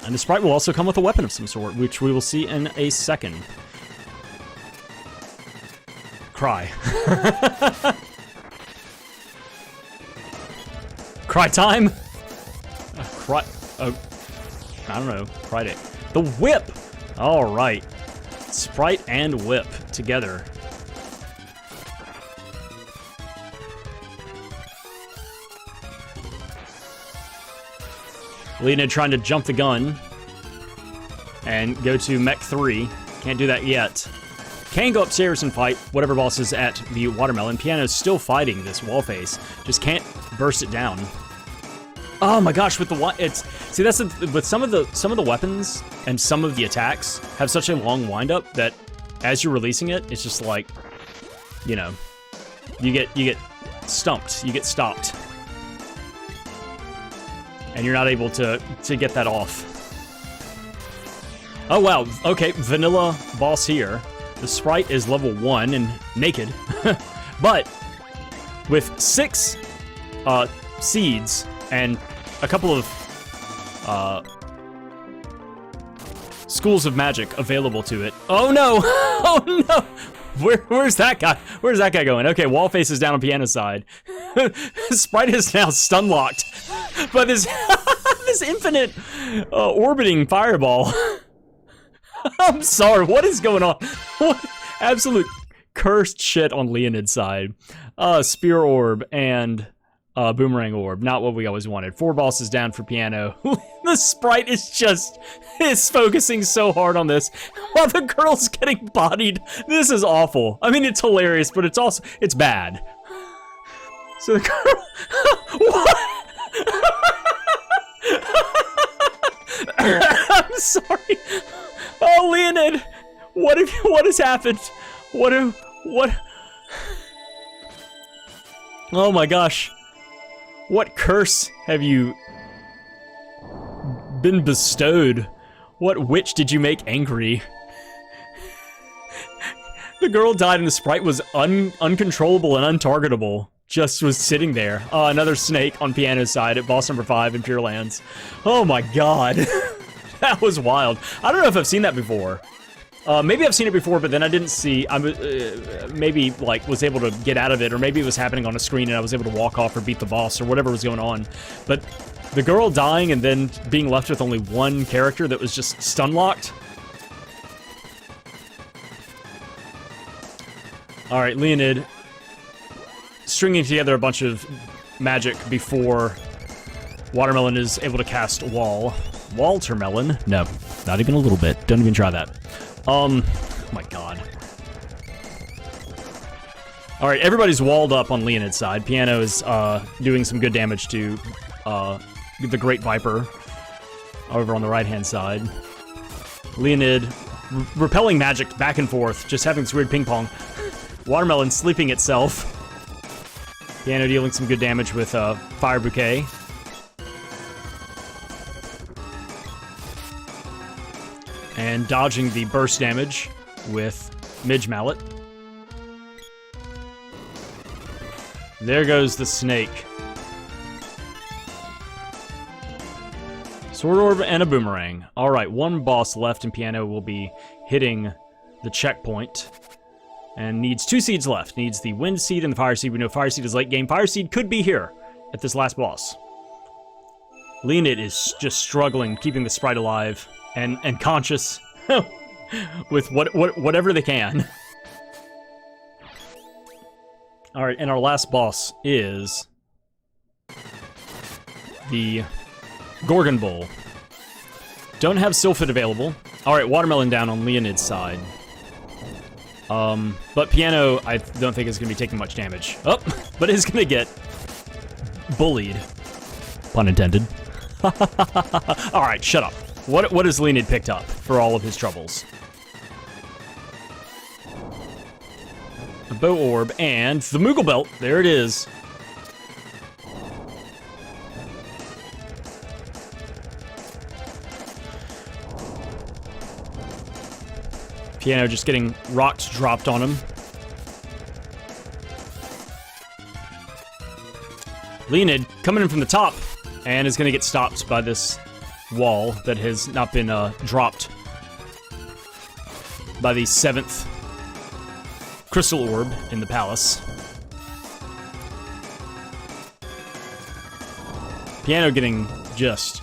And the Sprite will also come with a weapon of some sort, which we will see in a second. Cry. Cry time? Cry. Oh, I don't know. Cry day. The whip! Alright. Sprite and whip together. Leonid trying to jump the gun and go to Mech 3. Can't do that yet. Can go upstairs and fight whatever boss is at the watermelon. Pyano's still fighting this Wallface. Just can't burst it down. Oh my gosh, with the see that's with some of the weapons and some of the attacks have such a long windup that as you're releasing it, it's just like, you know, you get stumped, you get stopped. And you're not able to get that off. Oh wow, okay, vanilla boss here. The Sprite is level 1 and naked, but with 6 seeds and a couple of schools of magic available to it. Oh no! Oh no! Where's that guy? Where's that guy going? Okay, Wallface is down on Pyano's side. Sprite is now stun locked by this this infinite orbiting fireball. I'm sorry, what is going on? What absolute cursed shit on Leonid's side. Spear Orb and Boomerang Orb, not what we always wanted. 4 bosses down for Pyano. The Sprite is focusing so hard on this while the girl's getting bodied. This is awful. I mean, it's hilarious, but it's bad. So the girl, what? I'm sorry. Oh, Leonid, what has happened? What? Oh my gosh. What curse have you been bestowed? What witch did you make angry? The girl died and the Sprite was uncontrollable and untargetable. Just was sitting there. Another snake on Pyano's side at boss number 5 in Pure Lands. Oh my god. That was wild. I don't know if I've seen that before. Maybe I've seen it before, but then I didn't see. I maybe like was able to get out of it, or maybe it was happening on a screen and I was able to walk off or beat the boss or whatever was going on. But the girl dying and then being left with only one character that was just stun locked. All right, Leonid stringing together a bunch of magic before Watermelon is able to cast Wall. Waltermelon? No, not even a little bit. Don't even try that. Oh my god. Alright, everybody's walled up on Leonid's side. Pyano is doing some good damage to the Great Viper over on the right-hand side. Leonid repelling magic back and forth, just having this weird ping-pong. Watermelon sleeping itself. Pyano dealing some good damage with Fire Bouquet. And dodging the burst damage with Midge Mallet. There goes the snake. Sword Orb and a Boomerang. Alright, one boss left, and Pyano will be hitting the checkpoint. And needs 2 seeds left. Needs the Wind Seed and the Fire Seed. We know Fire Seed is late game. Fire Seed could be here at this last boss. Leoned is just struggling, keeping the Sprite alive and conscious with whatever they can. Alright, and our last boss is the Gorgon Bowl. Don't have Sylphid available. Alright, Watermelon down on Leonid's side. But Pyano, I don't think is going to be taking much damage. Oh, but is going to get bullied. Pun intended. Alright, shut up. What has Leonid picked up for all of his troubles? A Bow Orb and the Moogle Belt. There it is. Pyano just getting rocks dropped on him. Leonid coming in from the top and is going to get stopped by this wall that has not been dropped by the 7th Crystal Orb in the palace. Pyano getting just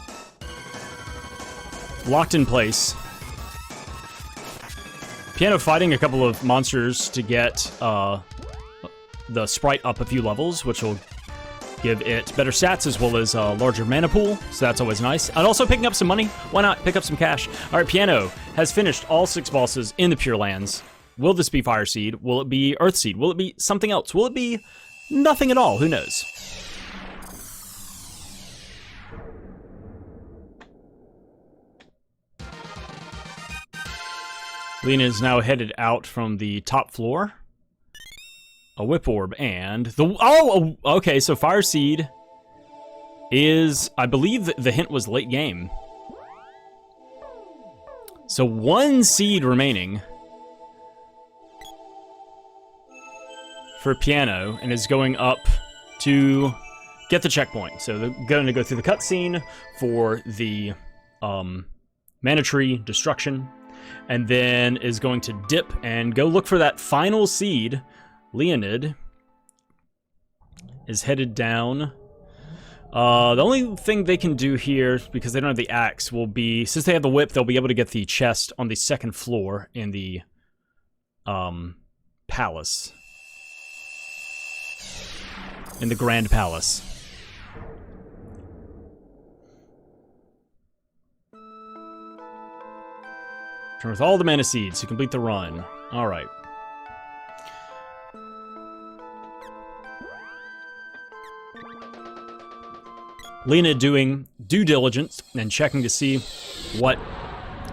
locked in place. Pyano fighting a couple of monsters to get the Sprite up a few levels, which will give it better stats as well as a larger mana pool, so that's always nice. And also picking up some money. Why not pick up some cash? All right, Pyano has finished all 6 bosses in the Pure Lands. Will this be Fire Seed? Will it be Earth Seed? Will it be something else? Will it be nothing at all? Who knows? Lena is now headed out from the top floor. A Whip Orb and the... Oh, okay, so Fire Seed is... I believe the hint was late game. So 1 seed remaining for Pyano, and is going up to get the checkpoint. So they're going to go through the cutscene for the Mana Tree Destruction, and then is going to dip and go look for that final seed. Leonid is headed down. The only thing they can do here, because they don't have the axe, will be, since they have the whip, they'll be able to get the chest on the 2nd floor in the palace. In the Grand Palace. Turn with all the mana seeds to complete the run. Alright. Lena doing due diligence and checking to see what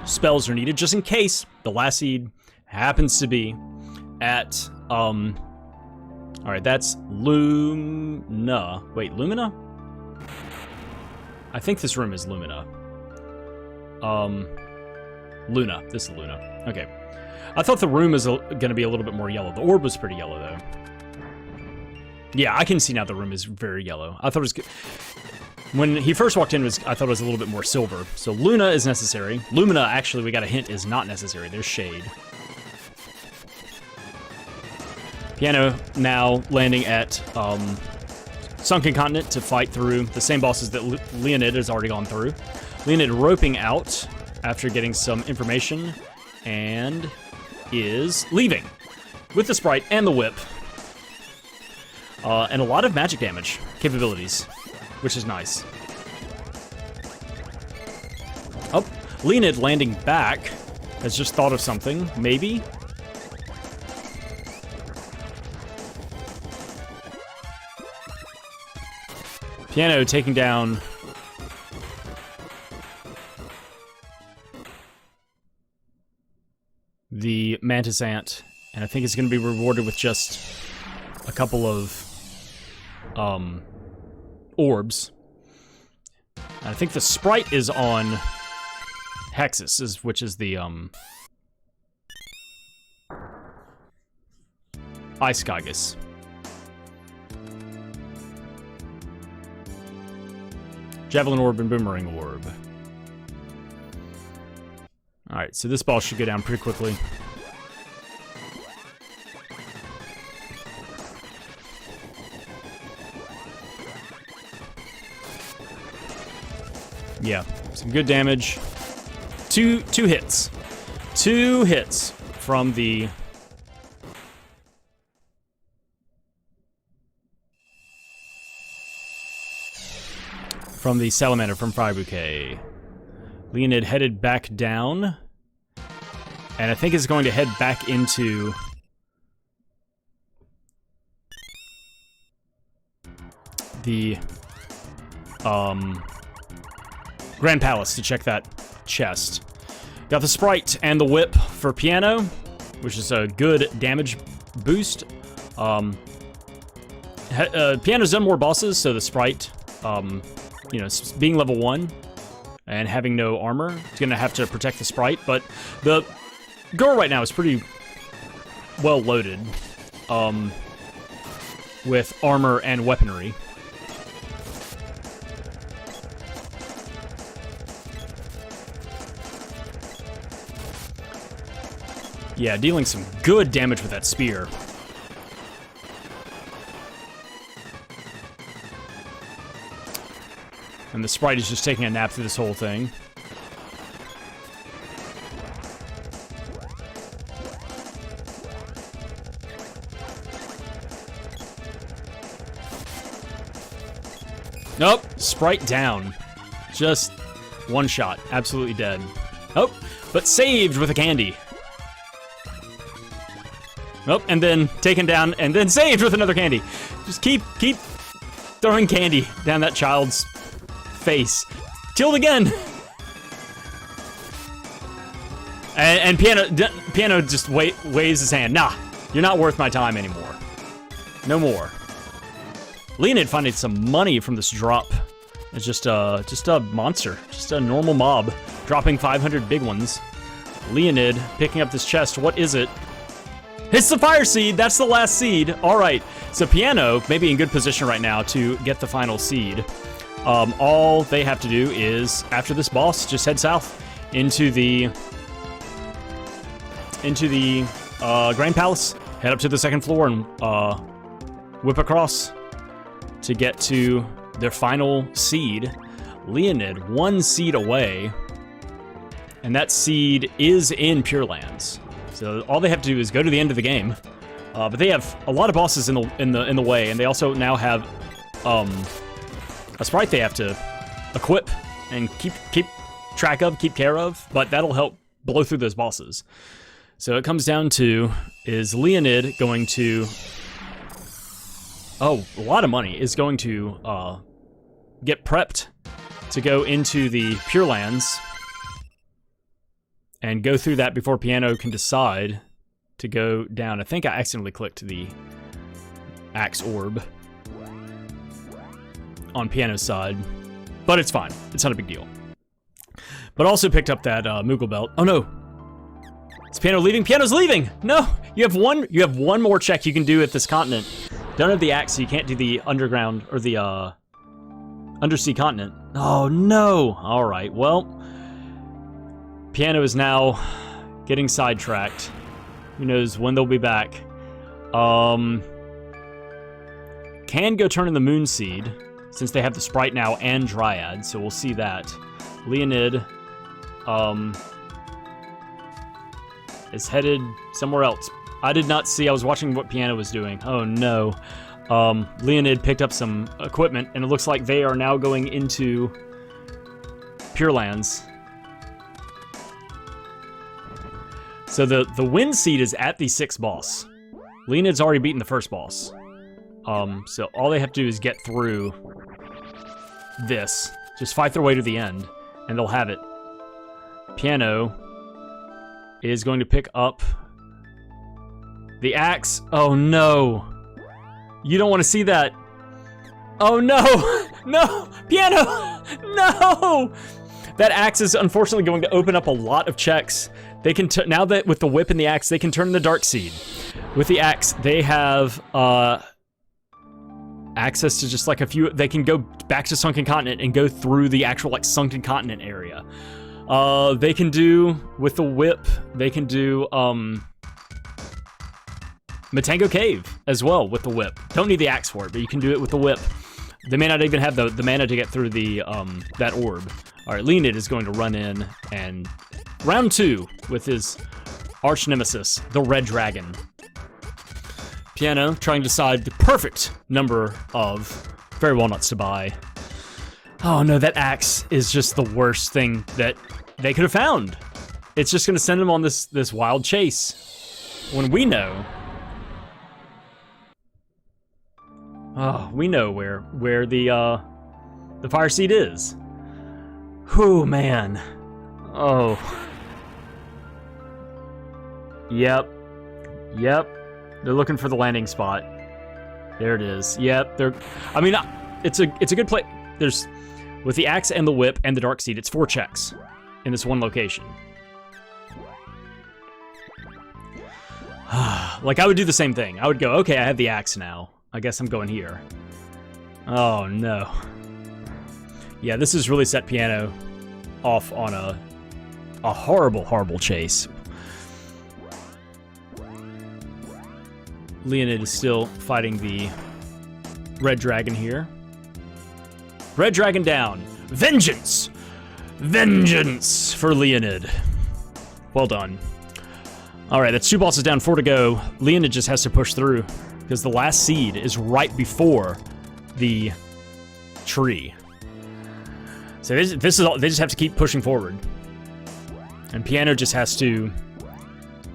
spells are needed, just in case the last seed happens to be at, alright, that's Lumina. Wait, Lumina? I think this room is Lumina. Luna. This is Luna. Okay. I thought the room is going to be a little bit more yellow. The orb was pretty yellow, though. Yeah, I can see now the room is very yellow. I thought it was good. When he first walked in, I thought it was a little bit more silver. So Luna is necessary. Lumina, actually, we got a hint, is not necessary. There's shade. Pyano now landing at Sunken Continent to fight through the same bosses that Leonid has already gone through. Leonid roping out after getting some information, and is leaving with the Sprite and the whip. And a lot of magic damage capabilities, which is nice. Oh, Leonid landing back has just thought of something, maybe. Pyano taking down the Mantis Ant, and I think it's going to be rewarded with just a couple of orbs. And I think the Sprite is on Hexus, which is the Ice Gygus. Javelin Orb and Boomerang Orb. Alright, so this ball should go down pretty quickly. Yeah, some good damage. Two hits. 2 hits from the... Salamander from Fire Bouquet. Leonid headed back down. And I think it's going to head back into... the... Grand Palace to check that chest. Got the Sprite and the Whip for Pyano, which is a good damage boost. Pyano's done more bosses, so the Sprite, you know, being level 1 and having no armor, it's gonna have to protect the Sprite, but the girl right now is pretty well loaded with armor and weaponry. Yeah, dealing some good damage with that spear. And the Sprite is just taking a nap through this whole thing. Nope, Sprite down. Just one shot, absolutely dead. Oh, but saved with a candy. Oh, and then taken down, and then saved with another candy. Just keep throwing candy down that child's face. Killed again. And Pyano just waves his hand. Nah, you're not worth my time anymore. No more. Leonid finding some money from this drop. It's just a monster, just a normal mob, dropping 500 big ones. Leonid picking up this chest. What is it? It's the fire seed. That's the last seed. All right. So Pyano may be in good position right now to get the final seed. All they have to do is, after this boss, just head south into the Grand Palace, head up to the second floor, and whip across to get to their final seed. Leonid, 1 seed away, and that seed is in Pure Lands. So all they have to do is go to the end of the game, but they have a lot of bosses in the way, and they also now have a Sprite they have to equip and keep track of, keep care of. But that'll help blow through those bosses. So it comes down to, is Leonid going to? Oh, a lot of money is going to get prepped to go into the Pure Lands. And go through that before Pyano can decide to go down. I think I accidentally clicked the Axe Orb on Pyano's side, but it's fine. It's not a big deal. But also picked up that Moogle Belt. Oh no! Is Pyano leaving? Pyano's leaving! No! You have one more check you can do at this continent. Don't have the axe, so you can't do the underground or the undersea continent. Oh no! All right, well. Pyano is now getting sidetracked. Who knows when they'll be back. Can go turn in the Moon Seed, since they have the Sprite now and Dryad, so we'll see that. Leonid is headed somewhere else. I did not see, I was watching what Pyano was doing. Oh no. Leonid picked up some equipment, and it looks like they are now going into Pure Lands. So the Wind Seed is at the 6th boss. Leonid's already beaten the 1st boss. So all they have to do is get through this. Just fight their way to the end, and they'll have it. Pyano is going to pick up the axe. Oh no. You don't want to see that. Oh no. No. Pyano. No. That axe is unfortunately going to open up a lot of checks. They can now that with the whip and the axe, they can turn the Dark Seed. With the axe, they have access to just like a few. They can go back to Sunken Continent and go through the actual like Sunken Continent area. They can do, with the whip, they can do, Matango Cave as well with the whip. Don't need the axe for it, but you can do it with the whip. They may not even have the mana to get through the, that orb. Alright, Leoned is going to run in and round 2 with his arch nemesis, the Red Dragon. Pyano trying to decide the perfect number of fairy walnuts to buy. Oh no, that axe is just the worst thing that they could have found. It's just gonna send them on this wild chase. When we know... Oh, we know where the fire seed is. Whew, man. Oh. Yep. They're looking for the landing spot. There it is. Yep, I mean, it's a good play. There's, with the axe and the whip and the dark seed, it's 4 checks in this one location. Like, I would do the same thing. I would go, okay, I have the axe now. I guess I'm going here. Oh, no. Yeah, this has really set Pyano off on a horrible, horrible chase. Leoned is still fighting the Red Dragon here. Red Dragon down. Vengeance! Vengeance for Leoned. Well done. Alright, that's 2 bosses down, 4 to go. Leoned just has to push through, because the last seed is right before the tree. So this is all, they just have to keep pushing forward. And Pyano just has to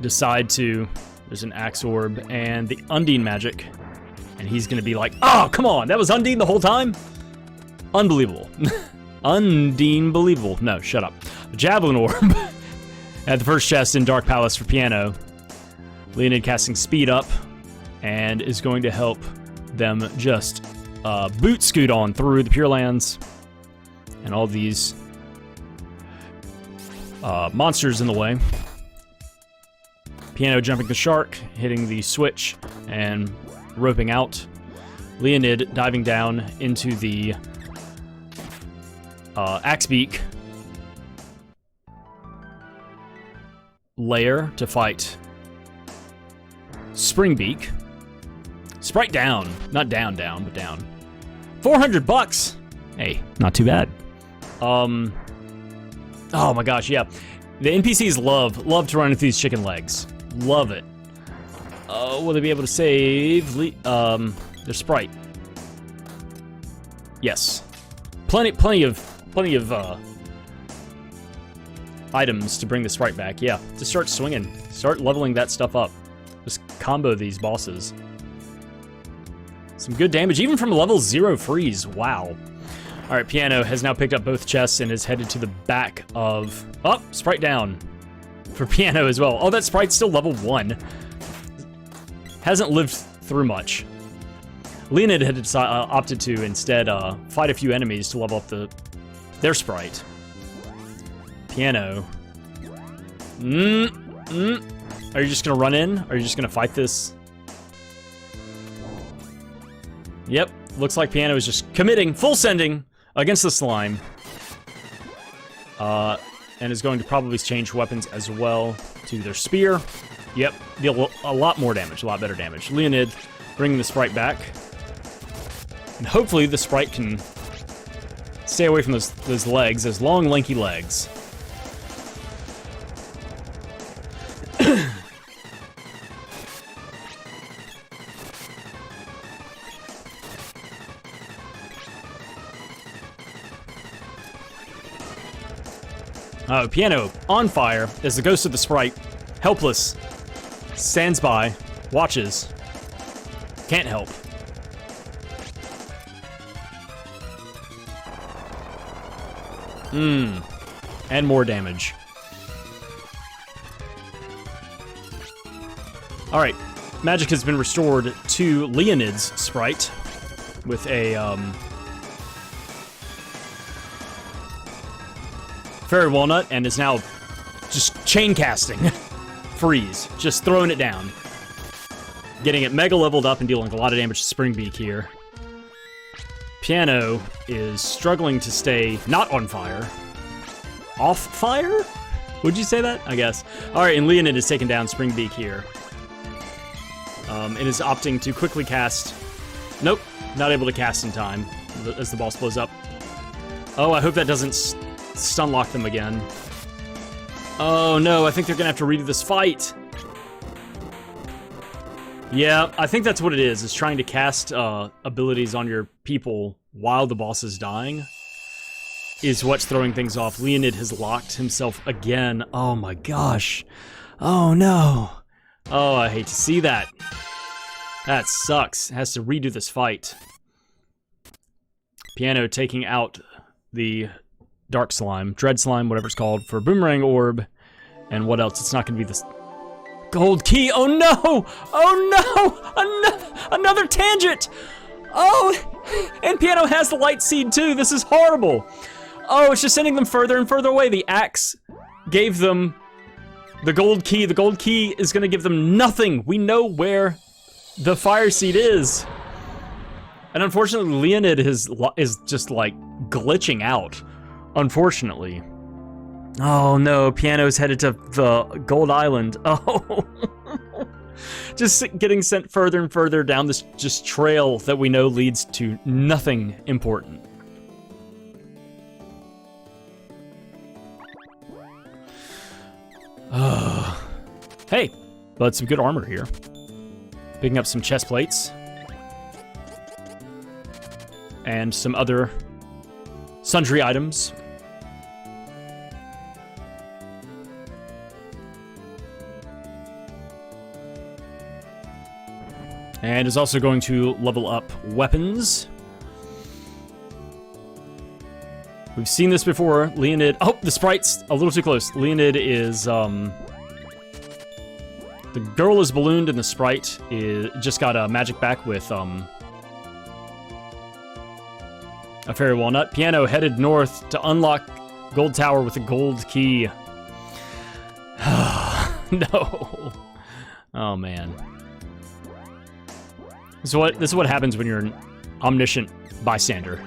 decide to... There's an axe orb and the Undine magic. And he's gonna be like, oh, come on, that was Undine the whole time? Unbelievable. Undine believable. No, shut up. The Javelin orb at the first chest in Dark Palace for Pyano. Leoned casting speed up and is going to help them just boot scoot on through the Pure Lands and all these monsters in the way. Pyano jumping the shark, hitting the switch, and roping out. Leoned diving down into the axe beak layer to fight Springbeak. Sprite down. Not down, but down. 400 bucks! Hey, not too bad. Oh my gosh, yeah. The NPCs love to run into these chicken legs. Love it. Will they be able to save their Sprite? Yes. Plenty of items to bring the Sprite back. Yeah, just start swinging. Start leveling that stuff up. Just combo these bosses. Some good damage, even from level 0 freeze. Wow. Alright, Pyano has now picked up both chests and is headed to the back of... Oh, Sprite down. For Pyano as well. Oh, that Sprite's still level 1. Hasn't lived through much. Leoned had opted to instead fight a few enemies to level up their Sprite. Pyano. Are you just gonna run in? Are you just gonna fight this? Yep, looks like Pyano is just committing, full sending against the slime. And is going to probably change weapons as well to their spear. Yep, deal a lot more damage, a lot better damage. Leoned bringing the Sprite back. And hopefully the Sprite can stay away from those legs, those long, lanky legs. Pyano on fire as the ghost of the Sprite, helpless, stands by, watches, can't help. And more damage. Alright, magic has been restored to Leoned's Sprite with a, Fairy Walnut, and is now just chain casting. Freeze. Just throwing it down. Getting it mega leveled up and dealing a lot of damage to Springbeak here. Pyano is struggling to stay not on fire. off fire? Would you say that? I guess. All right, and Leonid is taking down Springbeak here. And is opting to quickly cast. Nope, not able to cast in time as the boss blows up. Oh, I hope that doesn't stun lock them again. Oh no, I think they're gonna have to redo this fight. Yeah, I think that's what it is trying to cast abilities on your people while the boss is dying is what's throwing things off. Leonid has locked himself again. Oh my gosh. Oh no. Oh, I hate to see that. That sucks. Has to redo this fight. Pyano taking out the Dark Slime, Dread Slime, whatever it's called, for Boomerang Orb. And what else? It's not going to be this gold key. Oh no! Oh no! Another tangent! Oh! And Pyano has the Light Seed too. This is horrible. Oh, it's just sending them further and further away. The axe gave them the gold key. The gold key is going to give them nothing. We know where the fire seed is. And unfortunately, Leonid is just like glitching out. Unfortunately. Oh no, Pyano's headed to the Gold Island. Oh. Just getting sent further and further down this just trail that we know leads to nothing important. Hey, but some good armor here. Picking up some chest plates. And some other sundry items. And is also going to level up weapons. We've seen this before. Leonid... Oh, the sprite's a little too close. Leonid is, the girl is ballooned and the sprite just got a magic back with, a fairy walnut. Pyano headed north to unlock Gold Tower with a gold key. No. Oh, man. This is what happens when you're an omniscient bystander.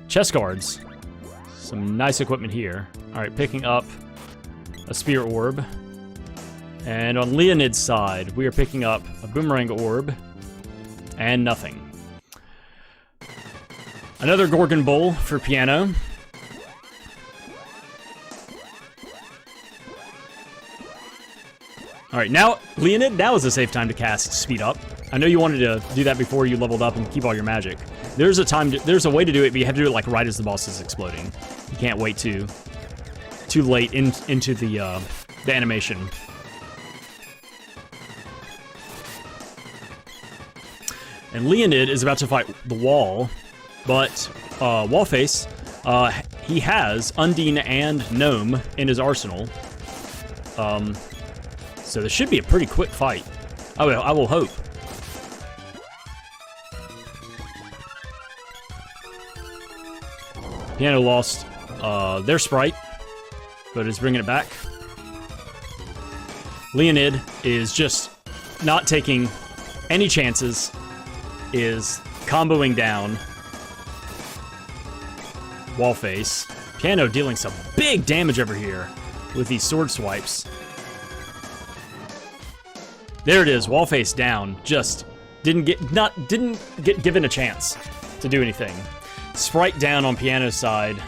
Chest guards. Some nice equipment here. Alright, picking up a spear orb. And on Leonid's side, we are picking up a boomerang orb. And nothing. Another Gorgon Bowl for Pyano. Alright, now, Leonid, now is a safe time to cast Speed Up. I know you wanted to do that before you leveled up and keep all your magic. There's a way to do it, but you have to do it like right as the boss is exploding. You can't wait too late into the animation. And Leonid is about to fight the wall, but Wallface, he has Undine and Gnome in his arsenal. So this should be a pretty quick fight. I will hope. Pyano lost their sprite, but is bringing it back. Leonid is just not taking any chances, is comboing down Wallface. Pyano dealing some big damage over here with these sword swipes. There it is, Wallface down. Just didn't get given a chance to do anything. Sprite down on Pyano's side,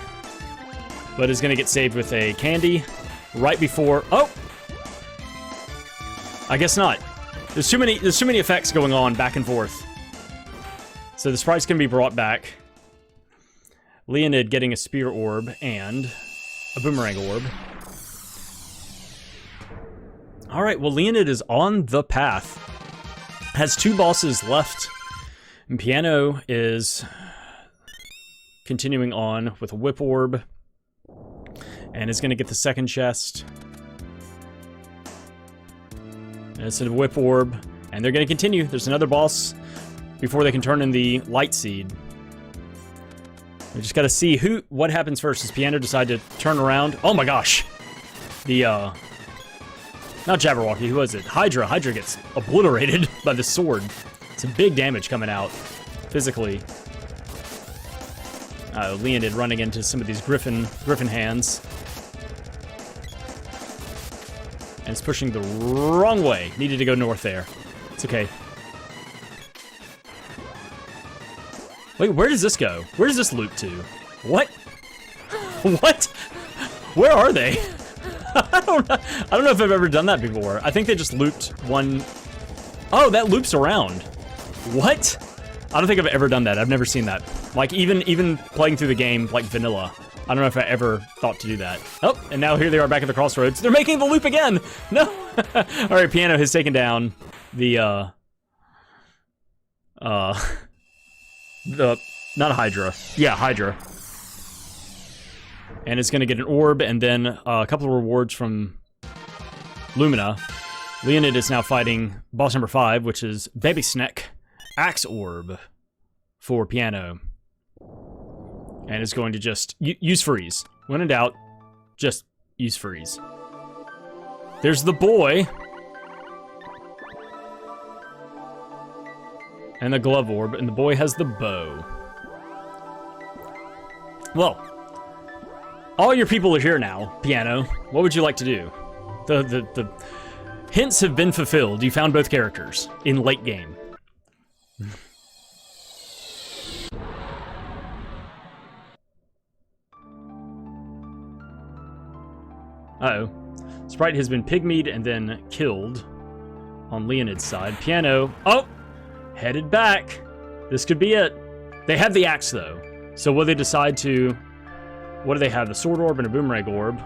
but is gonna get saved with a candy right before. Oh, I guess not. There's too many effects going on back and forth. So the Sprite's gonna be brought back. Leonid getting a spear orb and a boomerang orb. Alright, well, Leonid is on the path. Has 2 bosses left. And Pyano is continuing on with a whip orb. And is going to get the second chest. And it's a whip orb. And they're going to continue. There's another boss before they can turn in the light seed. We just got to see what happens first. Does Pyano decide to turn around? Oh my gosh! The, not Jabberwocky, who was it? Hydra. Hydra gets obliterated by the sword. Some big damage coming out, physically. Leonid running into some of these griffin hands. And it's pushing the wrong way. Needed to go north there. It's okay. Wait, where does this go? Where does this loop to? What? What? Where are they? I don't know if I've ever done that before. I think they just looped one. Oh, that loops around. What? I don't think I've ever done that. I've never seen that. Like, even playing through the game like vanilla. I don't know if I ever thought to do that. Oh, and now here they are back at the crossroads. They're making the loop again! No! Alright, Pyano has taken down the, not Hydra. Yeah, Hydra. And it's gonna get an orb and then a couple of rewards from Lumina. Leonid is now fighting boss number 5, which is Baby Snack Axe Orb for Pyano. And it's going to just use freeze. When in doubt, just use freeze. There's the boy. And the glove orb, and the boy has the bow. Well, all your people are here now, Pyano. What would you like to do? The hints have been fulfilled. You found both characters in late game. Uh-oh. Sprite has been pygmied and then killed on Leonid's side. Pyano, oh! Headed back. This could be it. They have the axe, though. So will they decide to... What do they have? The sword orb and a boomerang orb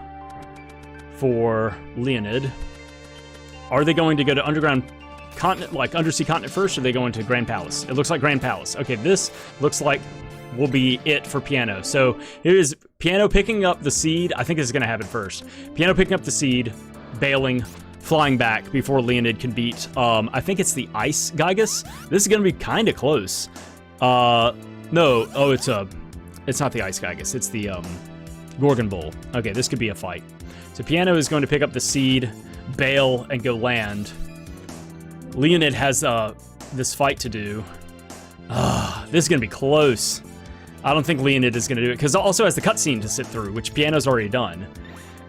for Leonid. Are they going to go to underground continent, like undersea continent first, or are they going to Grand Palace? It looks like Grand Palace. Okay, this looks like will be it for Pyano. So here is Pyano picking up the seed. I think this is going to happen first. Pyano picking up the seed, bailing, flying back before Leonid can beat, I think it's the Ice Gygus. This is going to be kind of close. No, oh, it's not the Ice Gygus. It's the Gorgon Bull. Okay, this could be a fight. So Pyano is going to pick up the seed, bail, and go land. Leonid has this fight to do. This is going to be close. I don't think Leonid is going to do it, because it also has the cutscene to sit through, which Pyano's already done.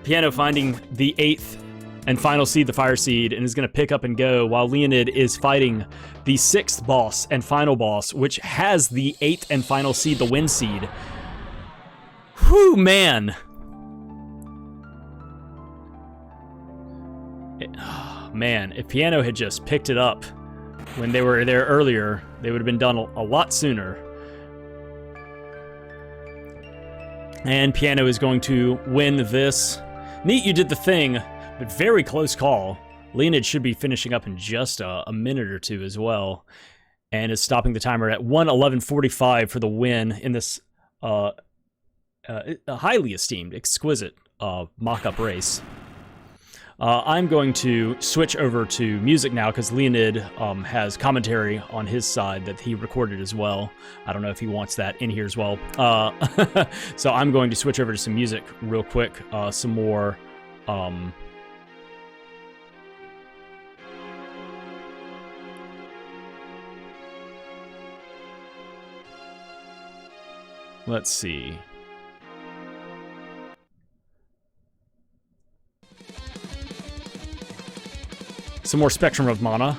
Pyano finding the 8th and final seed, the fire seed, and is going to pick up and go, while Leonid is fighting the 6th boss and final boss, which has the 8th and final seed, the wind seed. Whew, man. Man, if Pyano had just picked it up when they were there earlier, they would have been done a lot sooner. And Pyano is going to win this. Neat, you did the thing, but very close call. Leonid should be finishing up in just a minute or two as well, and is stopping the timer at 1:11:45 for the win in this highly esteemed, exquisite mock-up race. I'm going to switch over to music now because Leonid has commentary on his side that he recorded as well. I don't know if he wants that in here as well. So I'm going to switch over to some music real quick. Some more... Let's see. Some more Spectrum of Mana,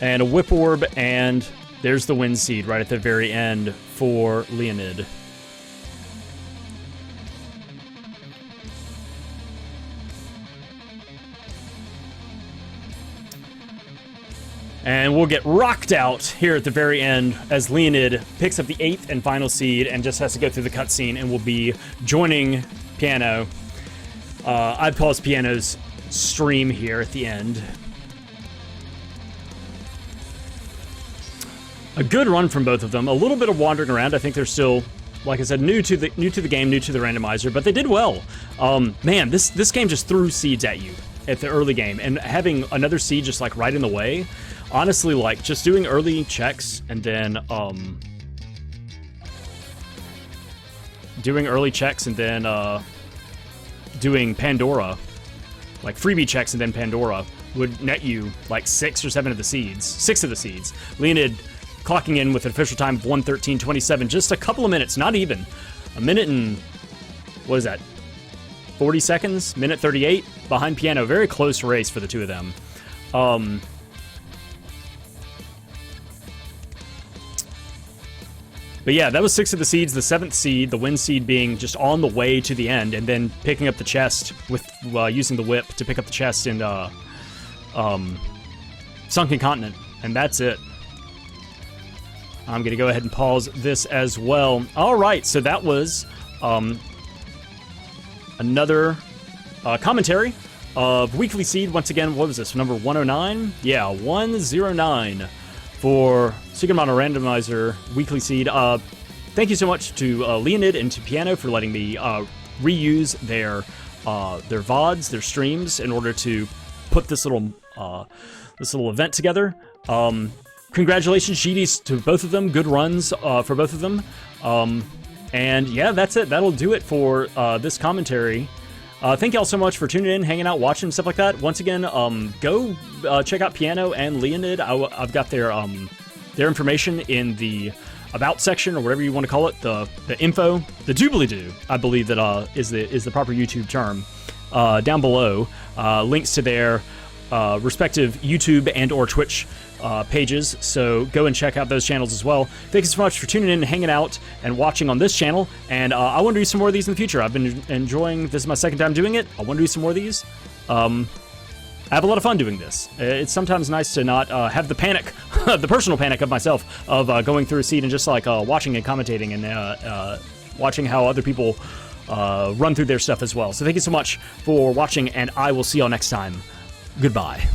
and a Whip Orb, and there's the Wind Seed right at the very end for Leonid. And we'll get rocked out here at the very end as Leonid picks up the 8th and final seed and just has to go through the cutscene and will be joining Pyano. I've paused Pyano's stream here at the end. A good run from both of them. A little bit of wandering around. I think they're still, like I said, new to the game, new to the randomizer, but they did well. Man, this game just threw seeds at you at the early game, and having another seed just like right in the way. Honestly, like just doing early checks and then doing Pandora, like freebie checks and then Pandora would net you like 6 or 7 of the seeds, 6 of the seeds. Leonid clocking in with an official time of 1:13:27, just a couple of minutes, not even, A minute and, what is that, 40 seconds? Minute 38 behind Pyano. Very close race for the two of them. But yeah, that was 6 of the seeds. The 7th seed, the win seed, being just on the way to the end, and then picking up the chest with using the whip to pick up the chest in Sunken Continent, and that's it. I'm gonna go ahead and pause this as well. All right, so that was another commentary of Weekly Seed. Once again, what was this, number 109? Yeah, 109 for Secret Mono Randomizer Weekly Seed. Thank you so much to Leoned and to Pyano for letting me reuse their VODs, their streams, in order to put this little event together. Congratulations, GDs, to both of them. Good runs for both of them. And yeah, that's it. That'll do it for this commentary. Thank y'all so much for tuning in, hanging out, watching, stuff like that. Once again, go check out Pyano and Leoned. I've got their information in the about section, or whatever you want to call it, the info, the doobly-doo, I believe that is the proper YouTube term, down below. Links to their respective YouTube and or Twitch pages, so go and check out those channels as well. Thank you so much for tuning in, hanging out, and watching on this channel, and I want to do some more of these in the future. I've been enjoying, this is my second time doing it. I want to do some more of these. I have a lot of fun doing this. It's sometimes nice to not have the panic, the personal panic of myself, of going through a seed and just like watching and commentating and watching how other people run through their stuff as well. So thank you so much for watching, and I will see y'all next time. Goodbye.